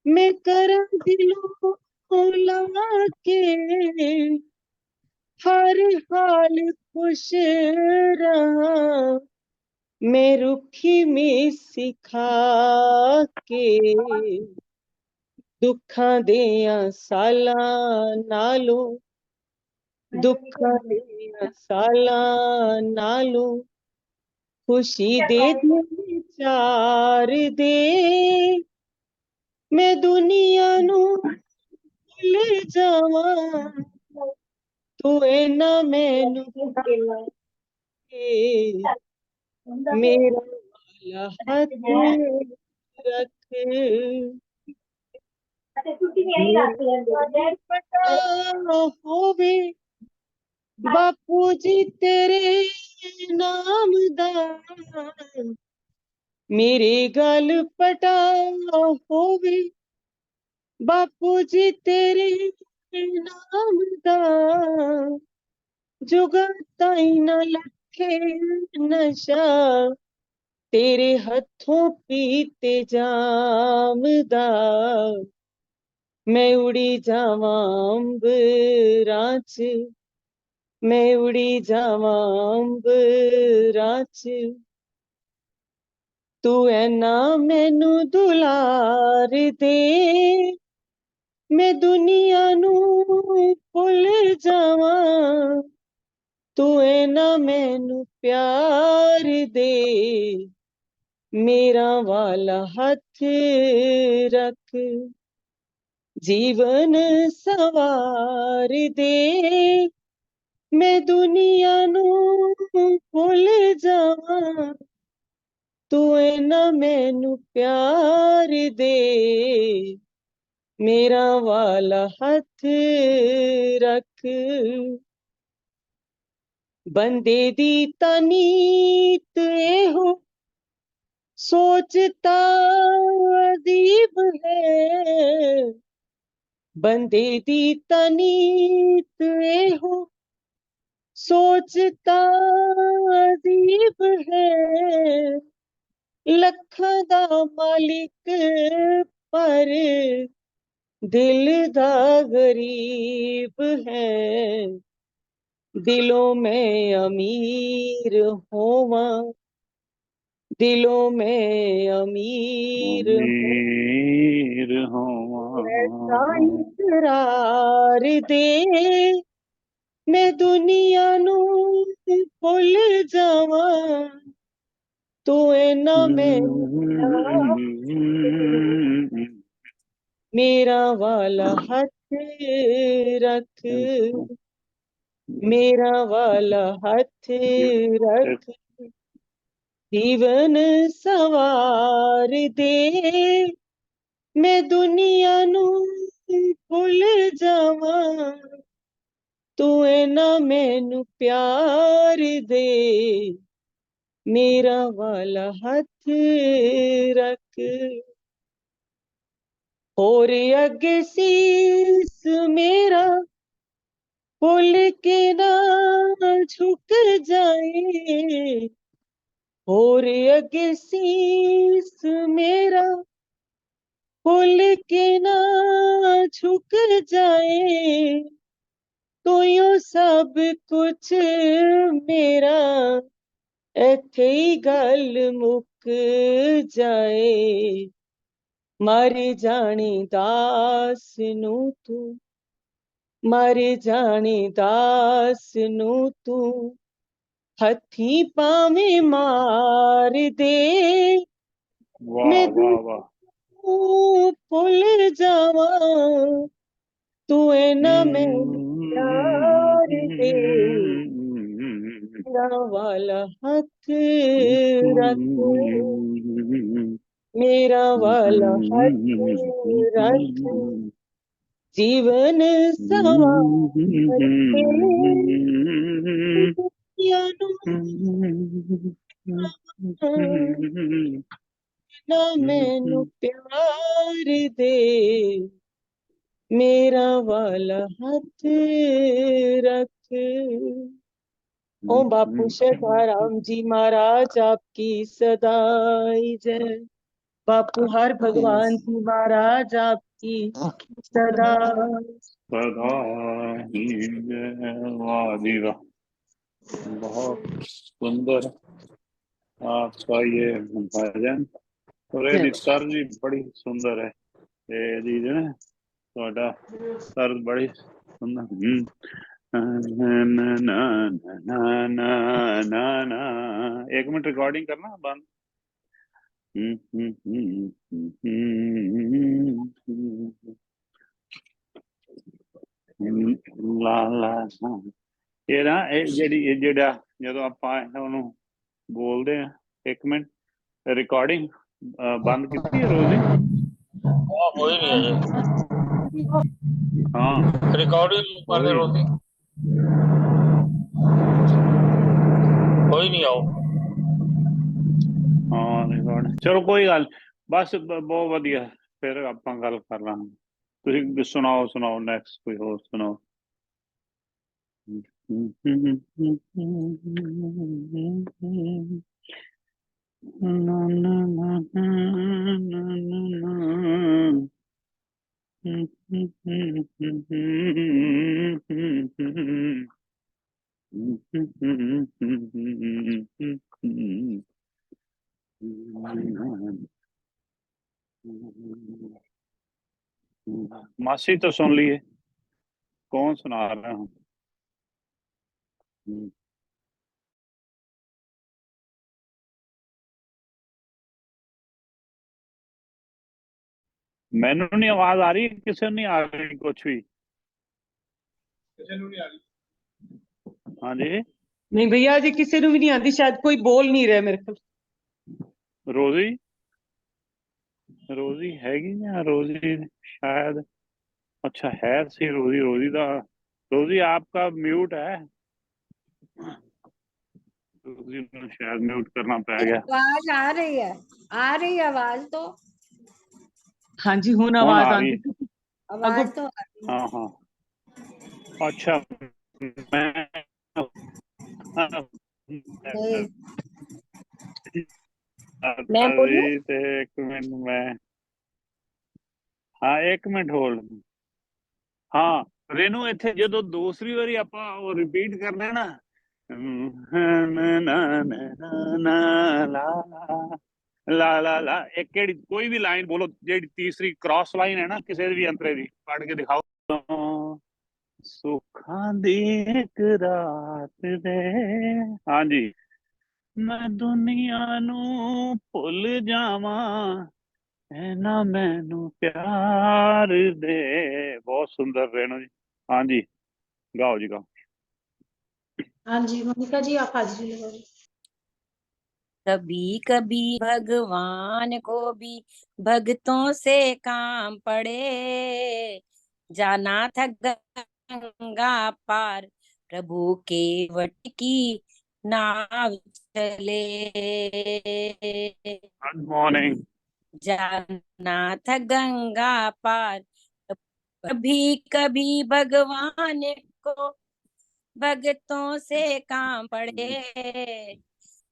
मैं करा दिलों लगा के, हर हाल खुश रहा मैं रुखी में सिखा के, दुखां दियां सालां नालों, दुखां दियां सालां नालों खुशी दे दिन चार दे। मैं दुनिया नू भुल जावां, तू ना मैनू के, मेरा वाला हथ रख। मेरा पता होवे बापू जी तेरे नाम दा, मेरे गल पटा होवे बापू जी तेरे नाम दा, जुगा ताई ना लखे नशा तेरे हथों पीते जाम दा, मैं उड़ी जावां अंबरां च, मैं उड़ी जावां अंबरां च, तू ना मैनू दुलार दे, मैं दुनिया नू भुल जावां, तू ना मैनू प्यार दे, मेरा वाला हथ रख, जीवन सवार दे। मैं दुनिया नू भुल जावां, तू ना मैनू प्यार दे, मेरा वाला हथ रख। बंदे दी तनीत एहो सोचता अजीब है, बंदे दी तनीत एहो सोचता अजीब है, लखां दा मालिक पर दिल दा गरीब है, दिलों में अमीर होवां, दिलों में अमीर अमीर ऐसा होवां, इकरार दे, मैं दुनिया नू भुल जावां, तू ना मैनू प्यार दे, मेरा वाला हथ रख, मेरा वाला हथ रख, जीवन सवार दे। मैं दुनिया नू भुल जावां, तू ना मैनू प्यार दे, मेरा वाला हथ रख। और अगे शीस मेरा भुल के ना झुक जाए, और अगे शीस मेरा भुल के ना झुक जाए, तो यूं सब कुछ मेरा इत्थे ही गल मुक जाए, मर जाने दास नू तू मर जाने दास नू तू हथी पावे मार दे वाह मैं वाह वाह तू भुल जावा तू ना मैनू प्यार दे मेरा वाला हाथ रख मेरा वाला हाथ रख जीवन सवार के दुनिया नू ना मैनू प्यार दे मेरा वाला हाथ रख। ओम बापू शांताराम जी महाराज आपकी सदाई जय। बापू हर भगवान जी महाराज आपकी सदा। सदा ही जय। वाह जी वाह, बहुत सुंदर आपका ये भजन और ये तर्ज भी बड़ी सुंदर है। ये जी जो है ਤੁਹਾਡਾ तर्ज बड़ी सुंदर। ना ना ना ना ना ना। एक मिनट रिकॉर्डिंग करना बंद। ला ला ਇਹ ਨਾ ਇਹ ਜਿਹੜਾ ਜਦੋਂ ਆਪਾਂ ਉਹਨੂੰ ਬੋਲਦੇ ਆ, ਇੱਕ ਮਿੰਟ ਰਿਕਾਰਡਿੰਗ ਬੰਦ ਕੀਤੀ ਹੈ ਰੋਜ਼ ਦੀ? हो ही नहीं है ਹਾਂ रिकॉर्डिंग कर दे रोती हो ही नहीं आओ। ਹਾਂ ਰਿਕਾਰਡ ਚਲੋ ਕੋਈ ਗੱਲ ਬਸ ਬਹੁਤ ਵਧੀਆ, ਫਿਰ ਆਪਾਂ ਗੱਲ ਕਰ ਲਾਂਗੇ। ਤੁਸੀਂ ਸੁਣਾਓ ਸੁਣਾਓ ਨੈਕਸਟ ਕੋਈ ਹੋਰ ਸੁਣਾਓ। ਨਾ ਨਾ ਨਾ मासी तो सुन लिए, कौन सुना रहा हूँ? मैनू नहीं आवाज आ रही, किसी नहीं आ रही कुछ भी? हाँ जी नहीं भैया जी किसी को भी नहीं आती, शायद कोई बोल नहीं रहा मेरे को। रोजी रोजी हैगी ना रोजी शायद, अच्छा है सी रोजी, रोजी का रोजी आपका म्यूट है, रोजी को शायद म्यूट करना पड़ गया। आवाज आ रही है, आ रही है आवाज तो, हाँ जी हुन कौन आवाज आ रही? आती। आवाज तो आ रही है। हाँ हाँ अच्छा मैं नहीं, मैं बोलूं? एक मिनट में, हाँ एक मिनट होल्ड। हाँ रेनू इत्थे जो दूसरी बारी ਆਪਾਂ ਉਹ ਰਿਪੀਟ ਕਰਨਾ ਨਾ ला ला ला एक केड़ी कोई भी लाइन बोलो, जेडी तीसरी क्रॉस लाइन है ना किसी भी अंतरे दी पढ़ के दिखाओ। सुखां दी एक रात दे, हाँ जी, मैं दुनिया नू भुल जावा ना मैनू प्यार दे। बहुत सुंदर रेणु जी, हाँ जी गाओ जी गाओ। हाँ जी मोनिका जी आप हाजिरी लगाओ। कभी कभी भगवान को भी भक्तों से काम पड़े, जाना था गंगा पार प्रभु के वट की नाव चले, गुड मॉर्निंग। जाना था गंगा पार। कभी कभी भगवान को भक्तों से काम पड़े,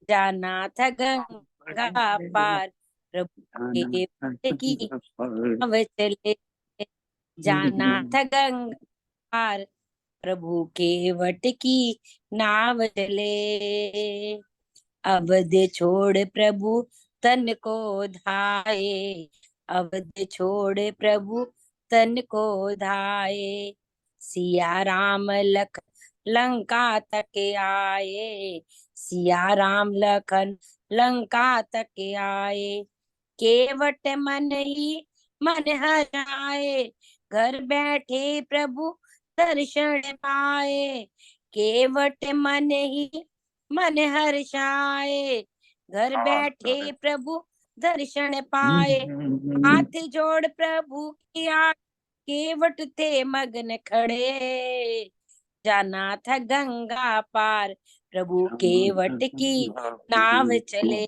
जाना था गंगा पार प्रभु के वट की नाव चले, जाना था गंगा पार प्रभु के वट की नाव चले। अवध छोड़ प्रभु तन को धाये, अवध छोड़ प्रभु तन को धाये, सिया राम लख लंका तक आए, सिया राम लखन लंका तक आए। केवट मन ही मन हराए, घर बैठे प्रभु दर्शन पाए। केवट मन ही मन हर्षाए, घर बैठे प्रभु दर्शन पाए। हाथ जोड़ प्रभु किया, केवट थे मगन खड़े। जाना था गंगा पार, प्रभु केवट की नाव चले।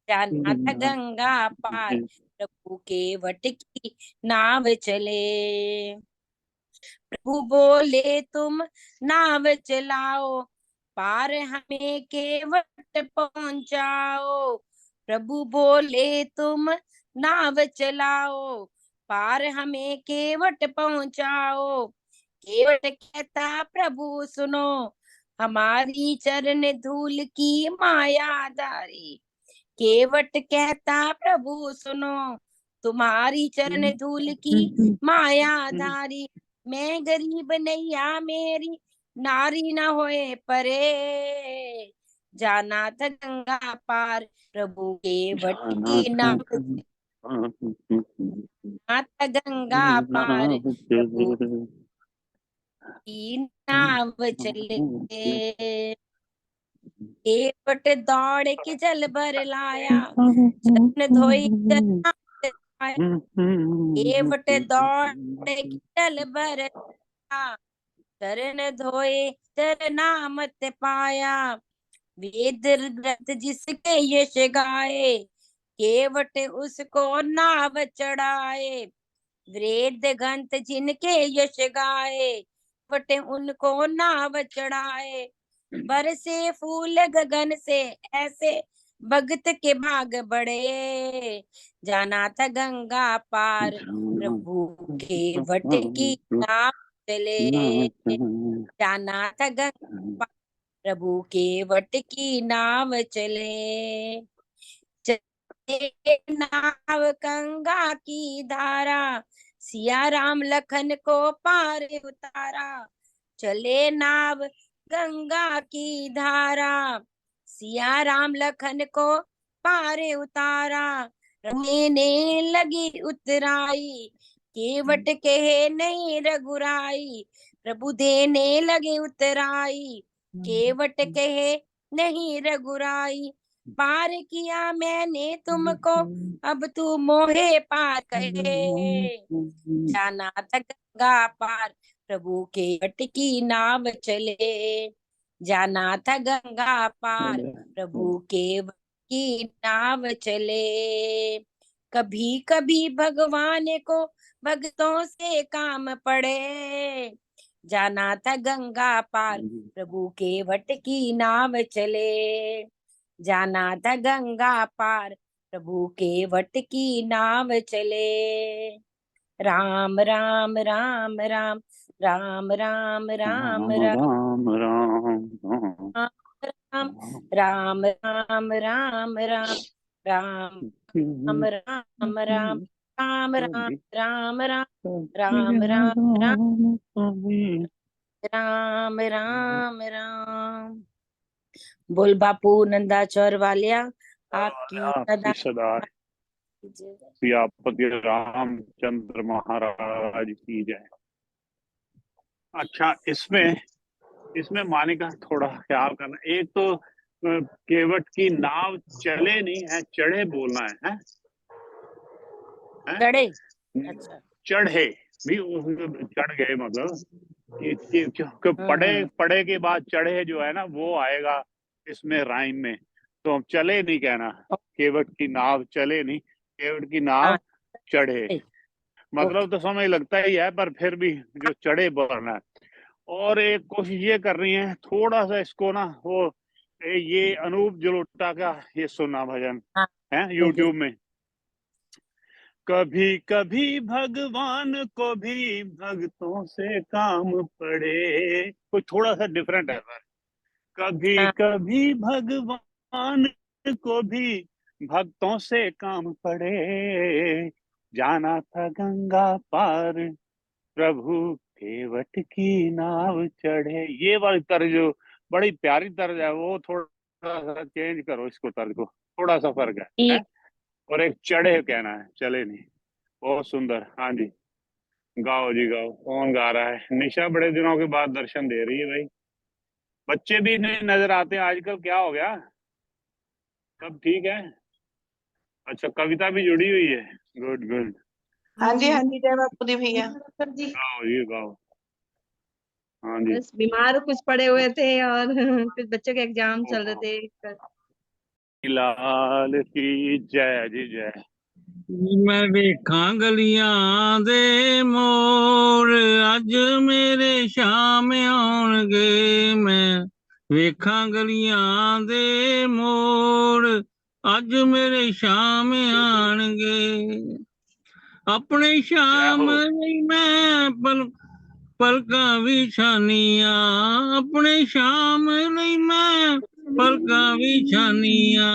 जाना था गंगा पार, प्रभु केवट की नाव चले। प्रभु बोले तुम नाव चलाओ, पार हमें केवट पहुंचाओ। प्रभु बोले तुम नाव चलाओ, पार हमें केवट पहुंचाओ। केवट कहता प्रभु सुनो, हमारी चरण धूल की मायाधारी। केवट कहता प्रभु सुनो, तुम्हारी चरण धूल की मायाधारी। मैं गरीब नैया मेरी, नारी न होए परे। जाना था गंगा पार, प्रभु केवट की नाव जाना था गंगा पार, प्रभु की नाव चले। केवट दौड़ के जल भर लाया, चरण धोई चरनामृत पाया। केवट दौड़ के जल भर लाया, चरण धोए चरनामृत पाया। वेद ग्रंथ जिसके यश गाए, केवट उसको नाव चढ़ाए। वेद ग्रंथ जिनके यश गाए, केवट उनको नाव चढ़ाए। बरसे फूल गगन से ऐसे, भगत के भाग बढ़े। जाना था गंगा पार, प्रभु केवट की नाव चले। जाना था गंगा पार, प्रभु केवट की नाव चले। चले नाव गंगा की धारा, सिया राम लखन को पार उतारा। चले नाव गंगा की धारा, सिया राम लखन को पार उतारा। ने लगी उतराई, केवट कहे नहीं रघुराई। प्रभु देने लगे उतराई, केवट कहे नहीं रघुराई। पार किया मैंने तुमको, अब तू मोहे पार कहे। जाना था गंगा पार, प्रभु केवट की नाव चले। जाना था गंगा पार, प्रभु केवट की नाव चले। कभी कभी भगवान को भक्तों से काम पड़े। जाना था गंगा पार, प्रभु केवट की नाव चले। जाना था गंगा पार, प्रभु केवट की नाव चले। राम राम राम राम, राम राम राम राम, राम राम राम राम राम, राम राम राम राम, राम राम राम राम, राम राम राम, राम राम। बोल बापू नंदा चौर वालिया आपकी आपकी सदा सदा सियापति रामचंद्र महाराज की जय। अच्छा, इसमें माने का थोड़ा ख्याल करना। एक तो केवट की नाव चले नहीं है, चढ़े बोलना है? चढ़े। अच्छा, चढ़े भी चढ़ गए, मतलब कि पढ़े के बाद चढ़े जो है ना, वो आएगा इसमें राइम में। तो हम चले नहीं कहना, केवट की नाव चले नहीं, केवट की नाव चढ़े। मतलब तो समझ लगता ही है, पर फिर भी जो चढ़े बोलना है। और एक कोशिश ये कर रही है थोड़ा सा इसको ना, वो ये अनूप जलोटा का ये सुना भजन है यूट्यूब में। कभी कभी भगवान को भी भक्तों से काम पड़े, कोई थोड़ा सा डिफरेंट है सर। कभी कभी भगवान को भी भक्तों से काम पड़े। जाना था गंगा पार, प्रभु केवट की नाव चढ़े, ये वाली तर्ज जो बड़ी प्यारी तर्ज है, वो थोड़ा सा चेंज करो इसको, तर्ज को थोड़ा सा फर्क है? ठीक। और एक चढ़े कहना है, चले नहीं। बहुत सुंदर। हाँ जी, गाओ जी गाओ। कौन गा रहा है? निशा बड़े दिनों के बाद दर्शन दे रही है भाई। बच्चे भी नहीं नजर आते हैं आजकल, क्या हो गया? सब ठीक है? अच्छा, कविता भी जुड़ी हुई है। Good good. हाँ जी जय बापू दी भैया। गाओ ये गाओ। हाँ जी। बस बीमार कुछ पड़े हुए थे और कुछ बच्चों के एग्जाम चल रहे थे। लाल की जय जी जय। मैं देखा गलियां दे मोड़, अज मेरे शाम आउणगे। मैं वेखा गलियां दे मोड़, अज मेरे शाम आणगे। अपने शाम नहीं मैं पलकां विछानिया, अपने शाम नहीं मैं पलकां विछानिया।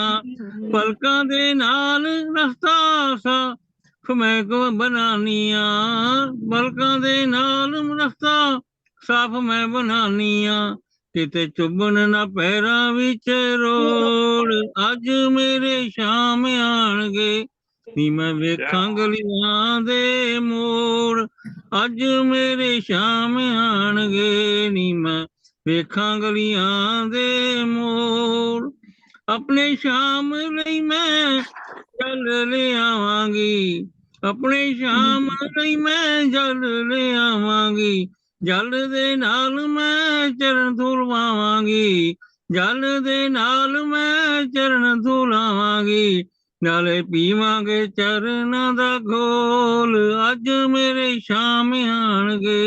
पलकां दे नाल रस्ता साफ मैं बनानिया, पलकां दे नाल रस्ता साफ मैं बनानिया। किते चुभन ना पैरां विच रोड़, अज मेरे शाम आणगे। नी मैं वेखां गलियां दे मोड़, अज मेरे शाम आणगे। नी मैं वेखां गलियां दे मोड़, अपने शाम लई मैं जल ले आवांगी, अपने शाम लई मैं जल ले आवांगी। जल दे नाल मैं चरण धुलवावांगी, जल दे नाल मैं चरण धुलावांगी। नाले पीवांगे चरनां दा घोल, अज मेरे शाम आणगे।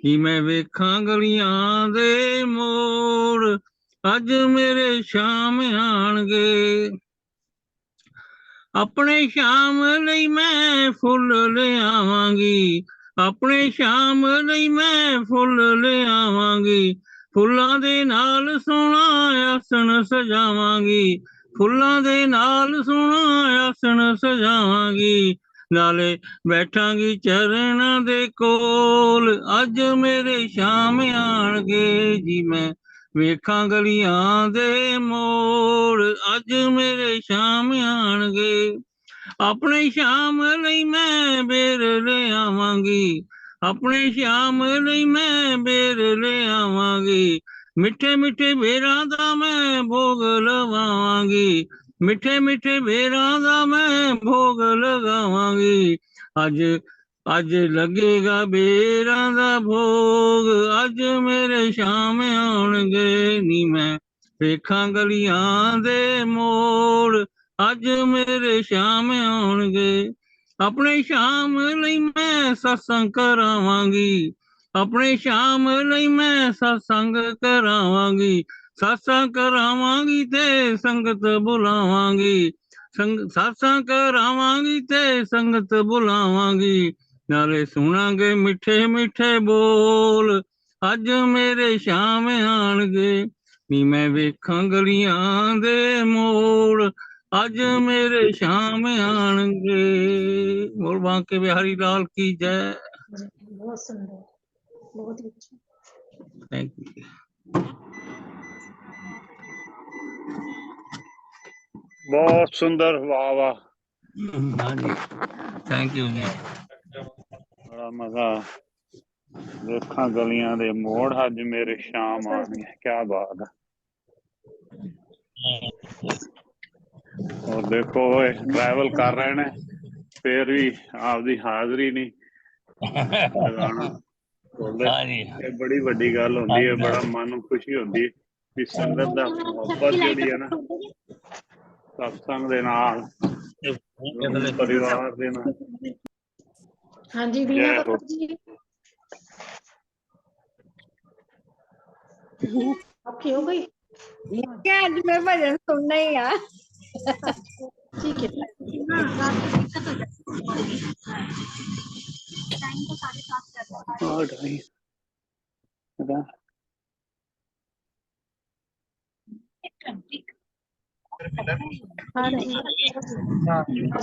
नी मैं वेखां गलियां दे मोड़, अज मेरे शाम आणगे। अपने शाम लई मैं फुੱਲ ले आवांगी, अपने शाम लई मैं फुੱਲ ले आवांगी। फुੱਲਾਂ ਦੇ ਨਾਲ ਸੋਹਣਾ ਆਸਣ ਸਜਾਵਾਂਗੀ, ਫੁੱਲਾਂ ਦੇ ਨਾਲ ਸੋਹਣਾ ਆਸਣ ਸਜਾਵਾਂਗੀ। ਨਾਲੇ ਬੈਠਾਂਗੀ ਚਰਨਾਂ ਦੇ ਕੋਲ, ਅੱਜ ਮੇਰੇ ਸ਼ਾਮ ਆਣਗੇ। ਜੀ ਮੈਂ ਵੇਖਾਂ ਗਲੀਆਂ ਦੇ ਮੋੜ, ਅੱਜ ਮੇਰੇ ਸ਼ਾਮ ਆਣਗੇ। ਆਪਣੇ ਸ਼ਾਮ ਲਈ ਮੈਂ ਬੇਰ ਲੈ ਆਵਾਂਗੀ, ਆਪਣੇ ਸ਼ਾਮ ਲਈ ਮੈਂ ਬੇਰ ਲੈ ਆਵਾਂਗੀ। ਮਿੱਠੇ ਮਿੱਠੇ ਬੇਰਾਂ ਦਾ ਮੈਂ ਭੋਗ ਲਵਾਵਾਂਗੀ, ਮਿੱਠੇ ਮਿੱਠੇ ਬੇਰਾਂ ਦਾ ਮੈਂ ਭੋਗ ਲਗਾਵਾਂਗੀ। ਅੱਜ ਲੱਗੇਗਾ ਬੇਰਾਂ ਦਾ ਭੋਗ, ਅੱਜ ਮੇਰੇ ਸ਼ਾਮ ਆਉਣਗੇ। ਨੀ ਮੈਂ ਵੇਖਾਂ ਗਲੀਆਂ ਦੇ ਮੋੜ, ਅੱਜ ਮੇਰੇ ਸ਼ਾਮ ਆਉਣਗੇ। ਆਪਣੇ ਸ਼ਾਮ ਲਈ ਮੈਂ ਸਤਸੰਗ ਕਰਾਵਾਂਗੀ, ਆਪਣੇ ਸ਼ਾਮ ਲਈ ਮੈਂ ਸਤਸੰਗ ਕਰਾਵਾਂਗੀ। ਸਤਸੰਗ ਕਰਾਵਾਂਗੀ ਤੇ ਸੰਗਤ ਬੁਲਾਵਾਂਗੀ, ਸਤਸੰਗ ਕਰਾਵਾਂਗੀ ਤੇ ਸੰਗਤ ਬੁਲਾਵਾਂਗੀ। ਨਾਲੇ ਸੁਣਾਂਗੇ ਮਿੱਠੇ ਮਿੱਠੇ ਬੋਲ, ਅੱਜ ਮੇਰੇ ਸ਼ਾਮ ਆਣਗੇ। ਨੀ ਮੈਂ ਵੇਖਾਂ ਗਲੀਆਂ ਦੇ ਮੋੜ, ਅੱਜ ਮੇਰੇ ਸ਼ਾਮ ਆਣਗੇ। बोल बांके बिहारी लाल की जय। बहुत सुंदर, बहुत ही अच्छा। Thank you. बहुत सुंदर, वाह वाह। हाँ जी, थैंक यू जी। बड़ा मजा। देखा गलियां दे मोड़, अज मेरे शाम आनी है। क्या बात है। और देखो ट्रैवल कर रहे ने, फिर भी आपदी हाजरी नहीं लगाना। ये बड़ी वड्डी गल होंदी है, बड़ा मन नूं खुशी होंदी है कि संगत दा मोहब्बत जिहड़ी है ना, सत्संग दे नाल, परिवार दे नाल। हाँ जी जय हो। जी आपकी हो गई क्या आज मैं भजन सुनना ही है। ठीक है।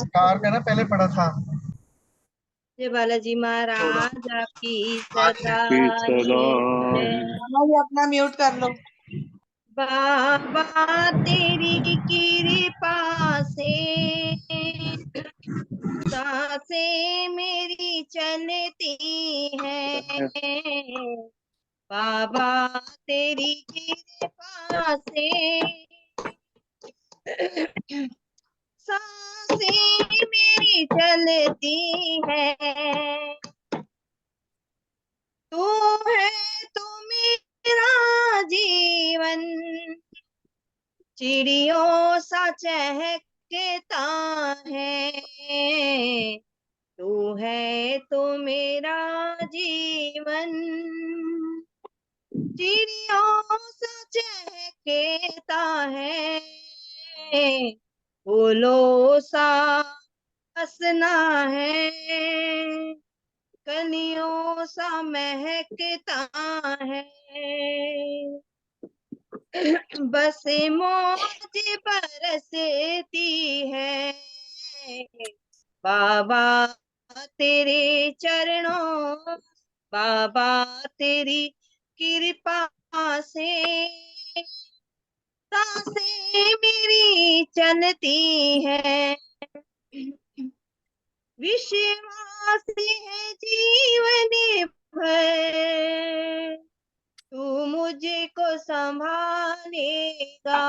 कार का ना पहले पढ़ा था। जय बालाजी महाराज आपकी सदा की ही सदा जय। भाई अपना म्यूट कर लो। बाबा तेरी कृपा से सांसें मेरी चलती है। बाबा तेरी कृपा से सांसें मेरी चलती है। तू है तो मेरा जीवन चिड़ियों सा चहकता है। तू है तो मेरा जीवन चिड़ियों सा चहकता है। फूलों सा हंसना है, कलियों सा महकता है। बस मौज बरसती है। बाबा तेरे चरणों, बाबा तेरी कृपा से सांसें मेरी चलती है। विश्वास है जीवन भर तू मुझको संभालेगा।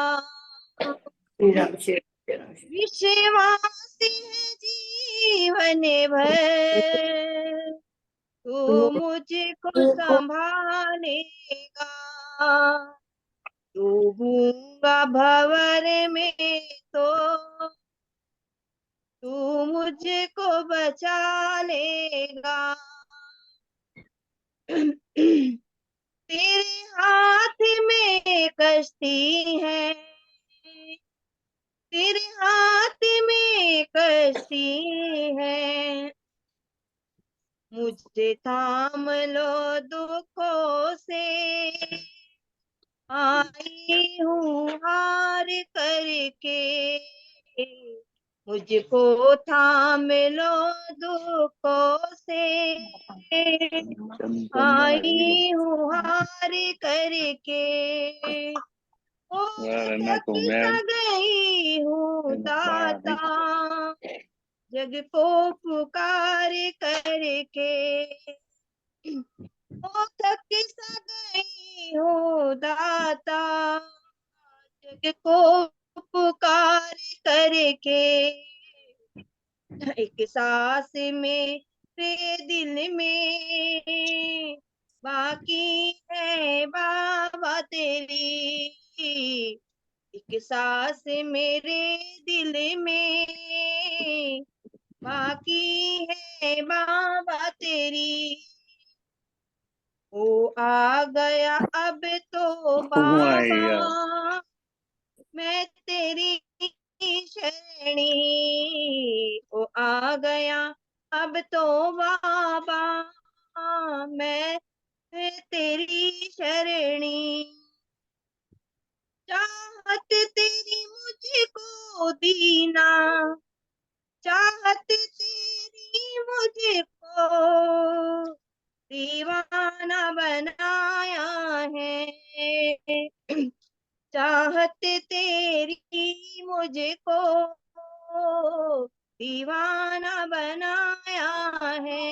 विश्वास है जीवन भर तू मुझको संभालेगा। डूबूंगा भंवर में तो तू मुझको बचा लेगा। तेरे हाथ में कश्ती है, तेरे हाथ में कश्ती है। मुझे थाम लो दुखों से, आई हूँ हार करके। मुझको थाम लो दुखों से, आई हूँ हार करके। ओ थक सा गई हूँ दाता, जग को पुकार करके। ओ थक सा गई हूँ दाता, जग को पुकार करके। एक सांस में मेरे दिल में बाकी है बाबा तेरी। एक सांस मेरे दिल में बाकी है बाबा तेरी। ओ आ गया अब तो बाबा मैं तेरी शरणी। ओ आ गया अब तो बाबा मैं तेरी शरणी। चाहत तेरी मुझको दीना, चाहत तेरी मुझको दीवाना बनाया है। चाहत तेरी मुझको दीवाना बनाया है।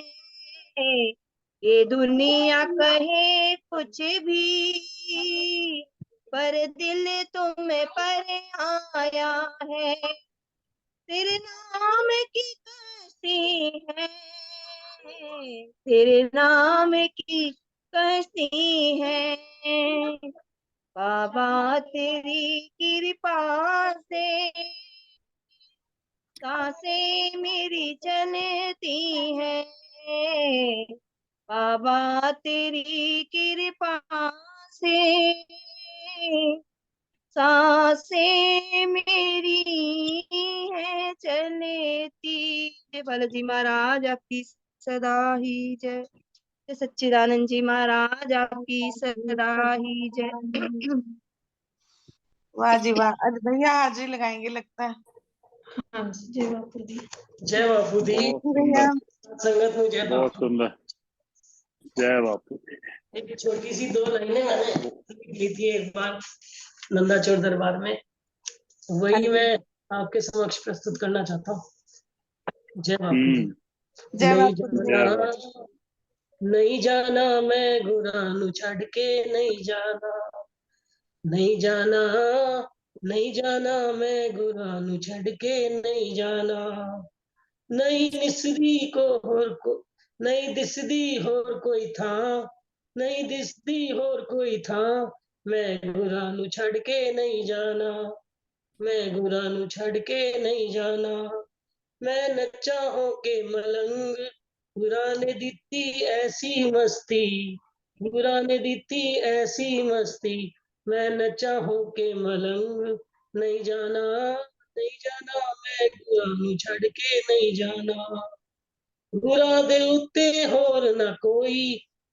ये दुनिया कहे कुछ भी, पर दिल तुम्हें पर आया है। तेरे नाम की कश्ती है, तेरे नाम की कश्ती है। बाबा तेरी कृपा से सांसें मेरी चलती है। बाबा तेरी कृपा से सांसें मेरी है चलती। जय बालाजी महाराज आपकी सदा ही जय। जय सच्चिदानंद जी महाराज आपकी सदा ही जय। वाह जी वाह, आज भैया हाजिरी लगाएंगे लगता है। हाँ जी, जय बापू दी। जय बापू दी। थैंक यू भैया। संगत में जय बहुत बापू। सुंदर, जय बापू। एक छोटी सी 2 लाइनें मैंने लिख ली थी एक बार नंदाचौर दरबार में, वही मैं आपके समक्ष प्रस्तुत करना चाहता हूँ। जय बापू जी। जय नहीं बापू जी। जाना, नहीं जाना मैं गुरानू छड़ के, नहीं जाना, नहीं जाना, नहीं जाना मैं गुरानू छड़ के, नहीं जाना। नहीं दिसदी को होर को, नहीं दिसदी होर कोई था, नहीं दिसदी होर कोई था, मैं गुरानू छड़ के नहीं जाना, मैं गुरानू छड़ के नहीं जाना। मैं नच्चा हो के मलंग, गुरा ने दीती ऐसी मस्ती, गुरा ने दीती ऐसी मस्ती, मैं नच्चा हो के मलंग, नहीं जाना, नहीं जाना मैं गुरानू छड़ के नहीं जाना। गुरा दे उत्ते होर न कोई,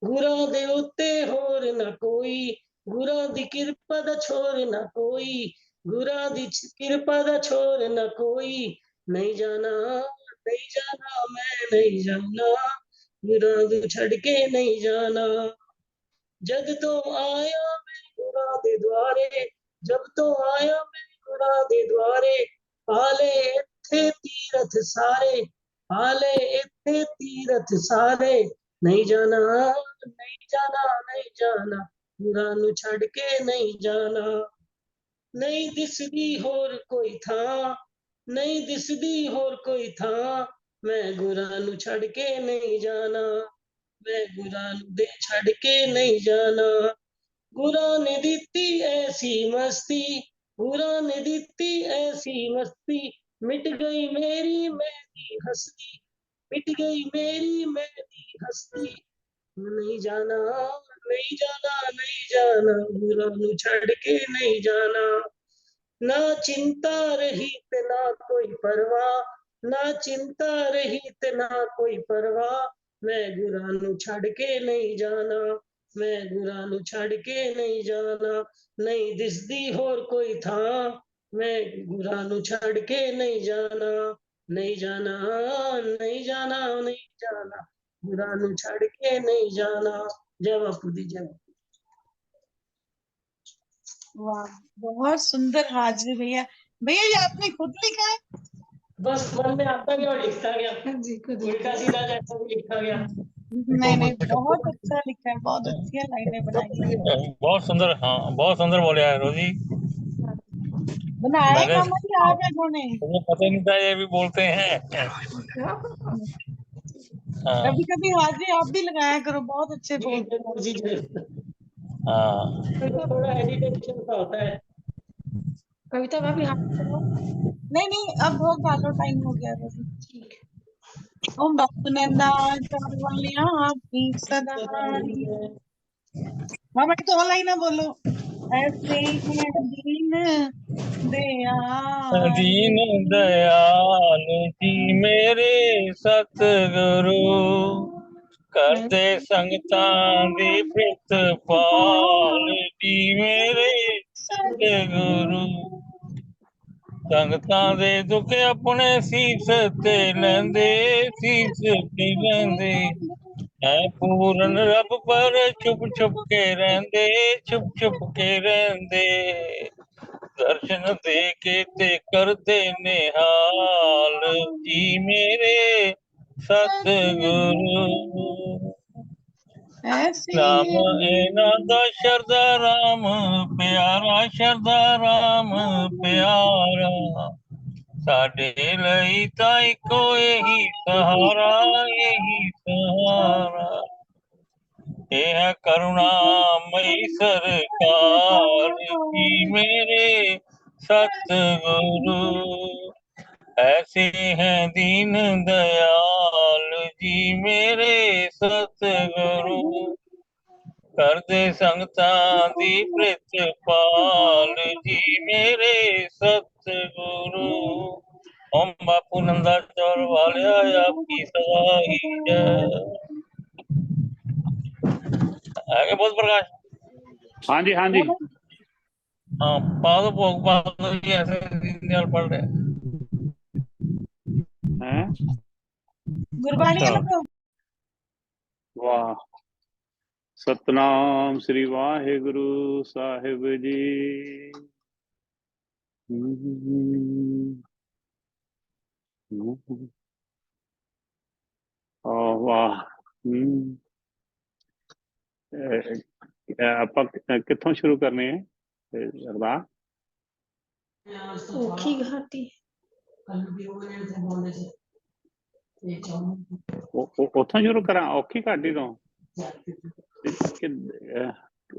गुरा दे उत्ते होर न कोई, गुरा दी किरपा दा छोर न कोई, गुरा दी किरपा दा छोर न कोई, नहीं जाना, नहीं जाना मैं नहीं जाना, गुरा दू छड़ के नहीं जाना। जब तो आया मैं गुरा दे द्वारे, जब तो आया मैं गुरा दे द्वारे, पाले इत्थे तीरथ सारे, पाले इत्थे तीरथ सारे, नहीं जाना, नहीं जाना, नहीं जाना, गुरा नू छड़ के नहीं जाना। नहीं दिसदी होर कोई था, नहीं दिसदी होर कोई था, मैं गुरा नू छड़ के नहीं जाना, मैं गुरा नू दे छड़ के नहीं जाना। गुरा ने दीती ऐसी मस्ती, गुरा ने दीती ऐसी मस्ती, मिट गई मेरी मेरी हस्ती, मिट गई मेरी मेरी हस्ती, नहीं जाना, नहीं जाना, नहीं जाना, गुरा नू छड़ के नहीं जाना। ना चिंता रही ते ना कोई परवाह, ना चिंता रही ते ना कोई परवाह, मैं गुरा नू छड़ के नहीं जाना, मैं गुरा नू छड़ के नहीं जाना। नहीं दिसदी होर कोई था, मैं गुरा नू छड़ के नहीं जाना, नहीं जाना, नहीं जाना, नहीं जाना, गुरा नू छड़ के नहीं जाना। जय बापू दी जय। वाह, बहुत सुंदर हाजिरी भैया। भैया ये आपने खुद लिखा है? बस मन में आता गया और लिखता गया, जी खुद उल्टा सीधा जैसा भी लिखा गया। नहीं नहीं, बहुत अच्छा लिखा है, बहुत अच्छी लाइनें बनाई है। बहुत सुंदर, हाँ बहुत सुंदर बोले हैं रोजी। बनाया मैंने कहाँ से आप लोगों ने? मुझे पता नहीं था ये भी बोलते हैं। हाँ कभी कभी हाजिरी आप भी लगाया करो, बहुत अच्छे बोलते हो। जी जरूर। हाँ थोड़ा हेजिटेशन सा होता है। कविता भाभी आप नहीं नहीं, अब बहुत डालो, टाइम हो गया अभी। ठीक है। ओम बापुनंदा चरवालिया आपकी सदाई। मामा की तो और लाइन ना बोलो। ऐसे हैं दीन दयाल, दीन दयाल जी मेरे सतगुरु, करते संगतां दी प्रितपाल जी मेरे सतगुरु। संगतां दे दुख अपने सीस ते लैंदे, सीस ते लैंदे, है पूरन रब पर छुप छुप के रहंदे, छुप छुप के रहंदे। दर्शन दे के ते करते निहाल जी मेरे सतगुरु। ऐसे नाम इन्हां दा शरदा राम प्यारा, शरदा राम प्यारा, साडे लई तां इक्को एही सहारा, एही सहारा। ये है करुणामयी सरकार जी मेरे सतगुरु, ऐसे हैं दीन दयाल जी मेरे सतगुरु, करदे संगतां दी प्रितपाल जी मेरे सतगुरु। ओम बापू नंदा चौर वालिया आपकी सवाही जय। आगे बोल प्रकाश। हाँ जी, हाँ जी। हाँ पादो भोग पादो जी, ऐसे दीनदयाल पढ़ रहे हैं गुरबाणी अच्छा लखो वाह सतनाम श्री वाहेगुरु साहिब जी। वाह ਆਪਾਂ ਕਿੱਥੋਂ ਸ਼ੁਰੂ ਕਰਨੇ ਹੈ ਅਰਦਾਸ? औखी घाटी ਉੱਥੋਂ ਸ਼ੁਰੂ ਕਰਾਂ? ਔਖੀ ਘਾਟੀ ਤੋਂ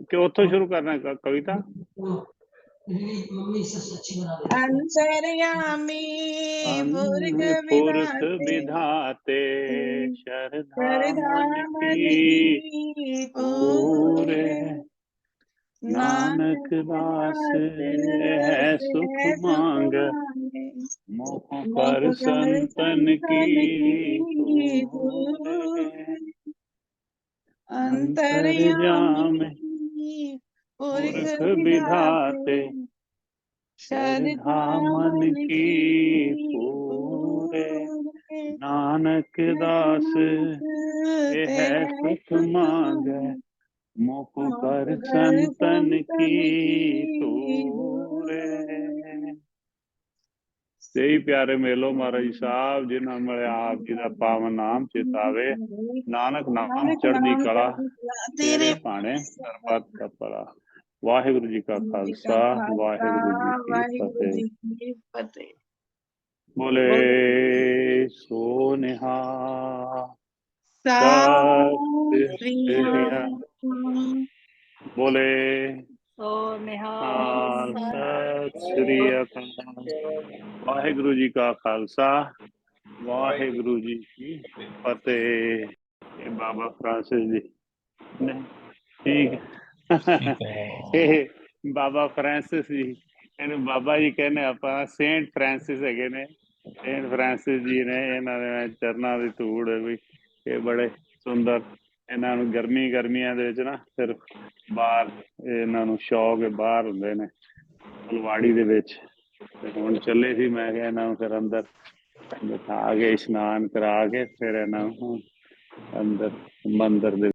ਕਿ ਉੱਥੋਂ ਸ਼ੁਰੂ ਕਰਨਾ ਕਵਿਤਾ? अंतर्यामी पुरख विधाते शरधामन की पूरे नानक दास है सुख मांग मोह पर संतन की पूरे अंतर्यामी पुरख विधाते शरधामन की पूरे नानक दास है सुख मांगे मुख कर संतन की तूरे। सही प्यारे मेलो महाराज साहब जिन्होंने मिले आप जी का पावन नाम चितावे नानक नाम चढ़दी कला तेरे भाने सरबत का भला। वाहिगुरु जी का खालसा वाहिगुरु जी की फतेह। बोले सो निहाल सत श्री अकाल। बोले सो निहाल सत श्री अकाल। वाहिगुरु जी का खालसा वाहिगुरु जी की फतेह। ये बाबा फ्रांसिस जी ने ठीक बाबा फ्रांसिस जी ਇਹਨੂੰ ਬਾਬਾ ਜੀ ਕਹਿੰਦੇ ਆਪਾਂ ਸੇਂਟ ਫ੍ਰਾਂਸਿਸ ਹੈਗੇ ਨੇ। ਸੇਂਟ ਫ੍ਰਾਂਸਿਸ ਜੀ ਨੇ ਇਹਨਾਂ ਦੇ ਚਰਨਾਂ ਦੀ ਧੂੜ ਵੀ ਇਹ ਬੜੇ ਸੁੰਦਰ। ਇਹਨਾਂ ਨੂੰ ਗਰਮੀਆਂ ਦੇ ਵਿੱਚ ਨਾ ਸਿਰਫ ਬਾਹਰ ਇਹਨਾਂ ਨੂੰ ਸ਼ੌਕ ਬਾਹਰ ਹੁੰਦੇ ਨੇ ਫੁਲਵਾੜੀ ਦੇ ਵਿੱਚ। ਤੇ ਹੁਣ ਚੱਲੇ ਸੀ ਮੈਂ ਕਿਹਾ ਇਹਨਾਂ ਨੂੰ ਫਿਰ ਅੰਦਰ ਬਿਠਾ ਕੇ ਇਸ਼ਨਾਨ ਕਰਾ ਕੇ ਫਿਰ ਇਹਨਾਂ ਨੂੰ ਅੰਦਰ ਮੰਦਿਰ ਦੇ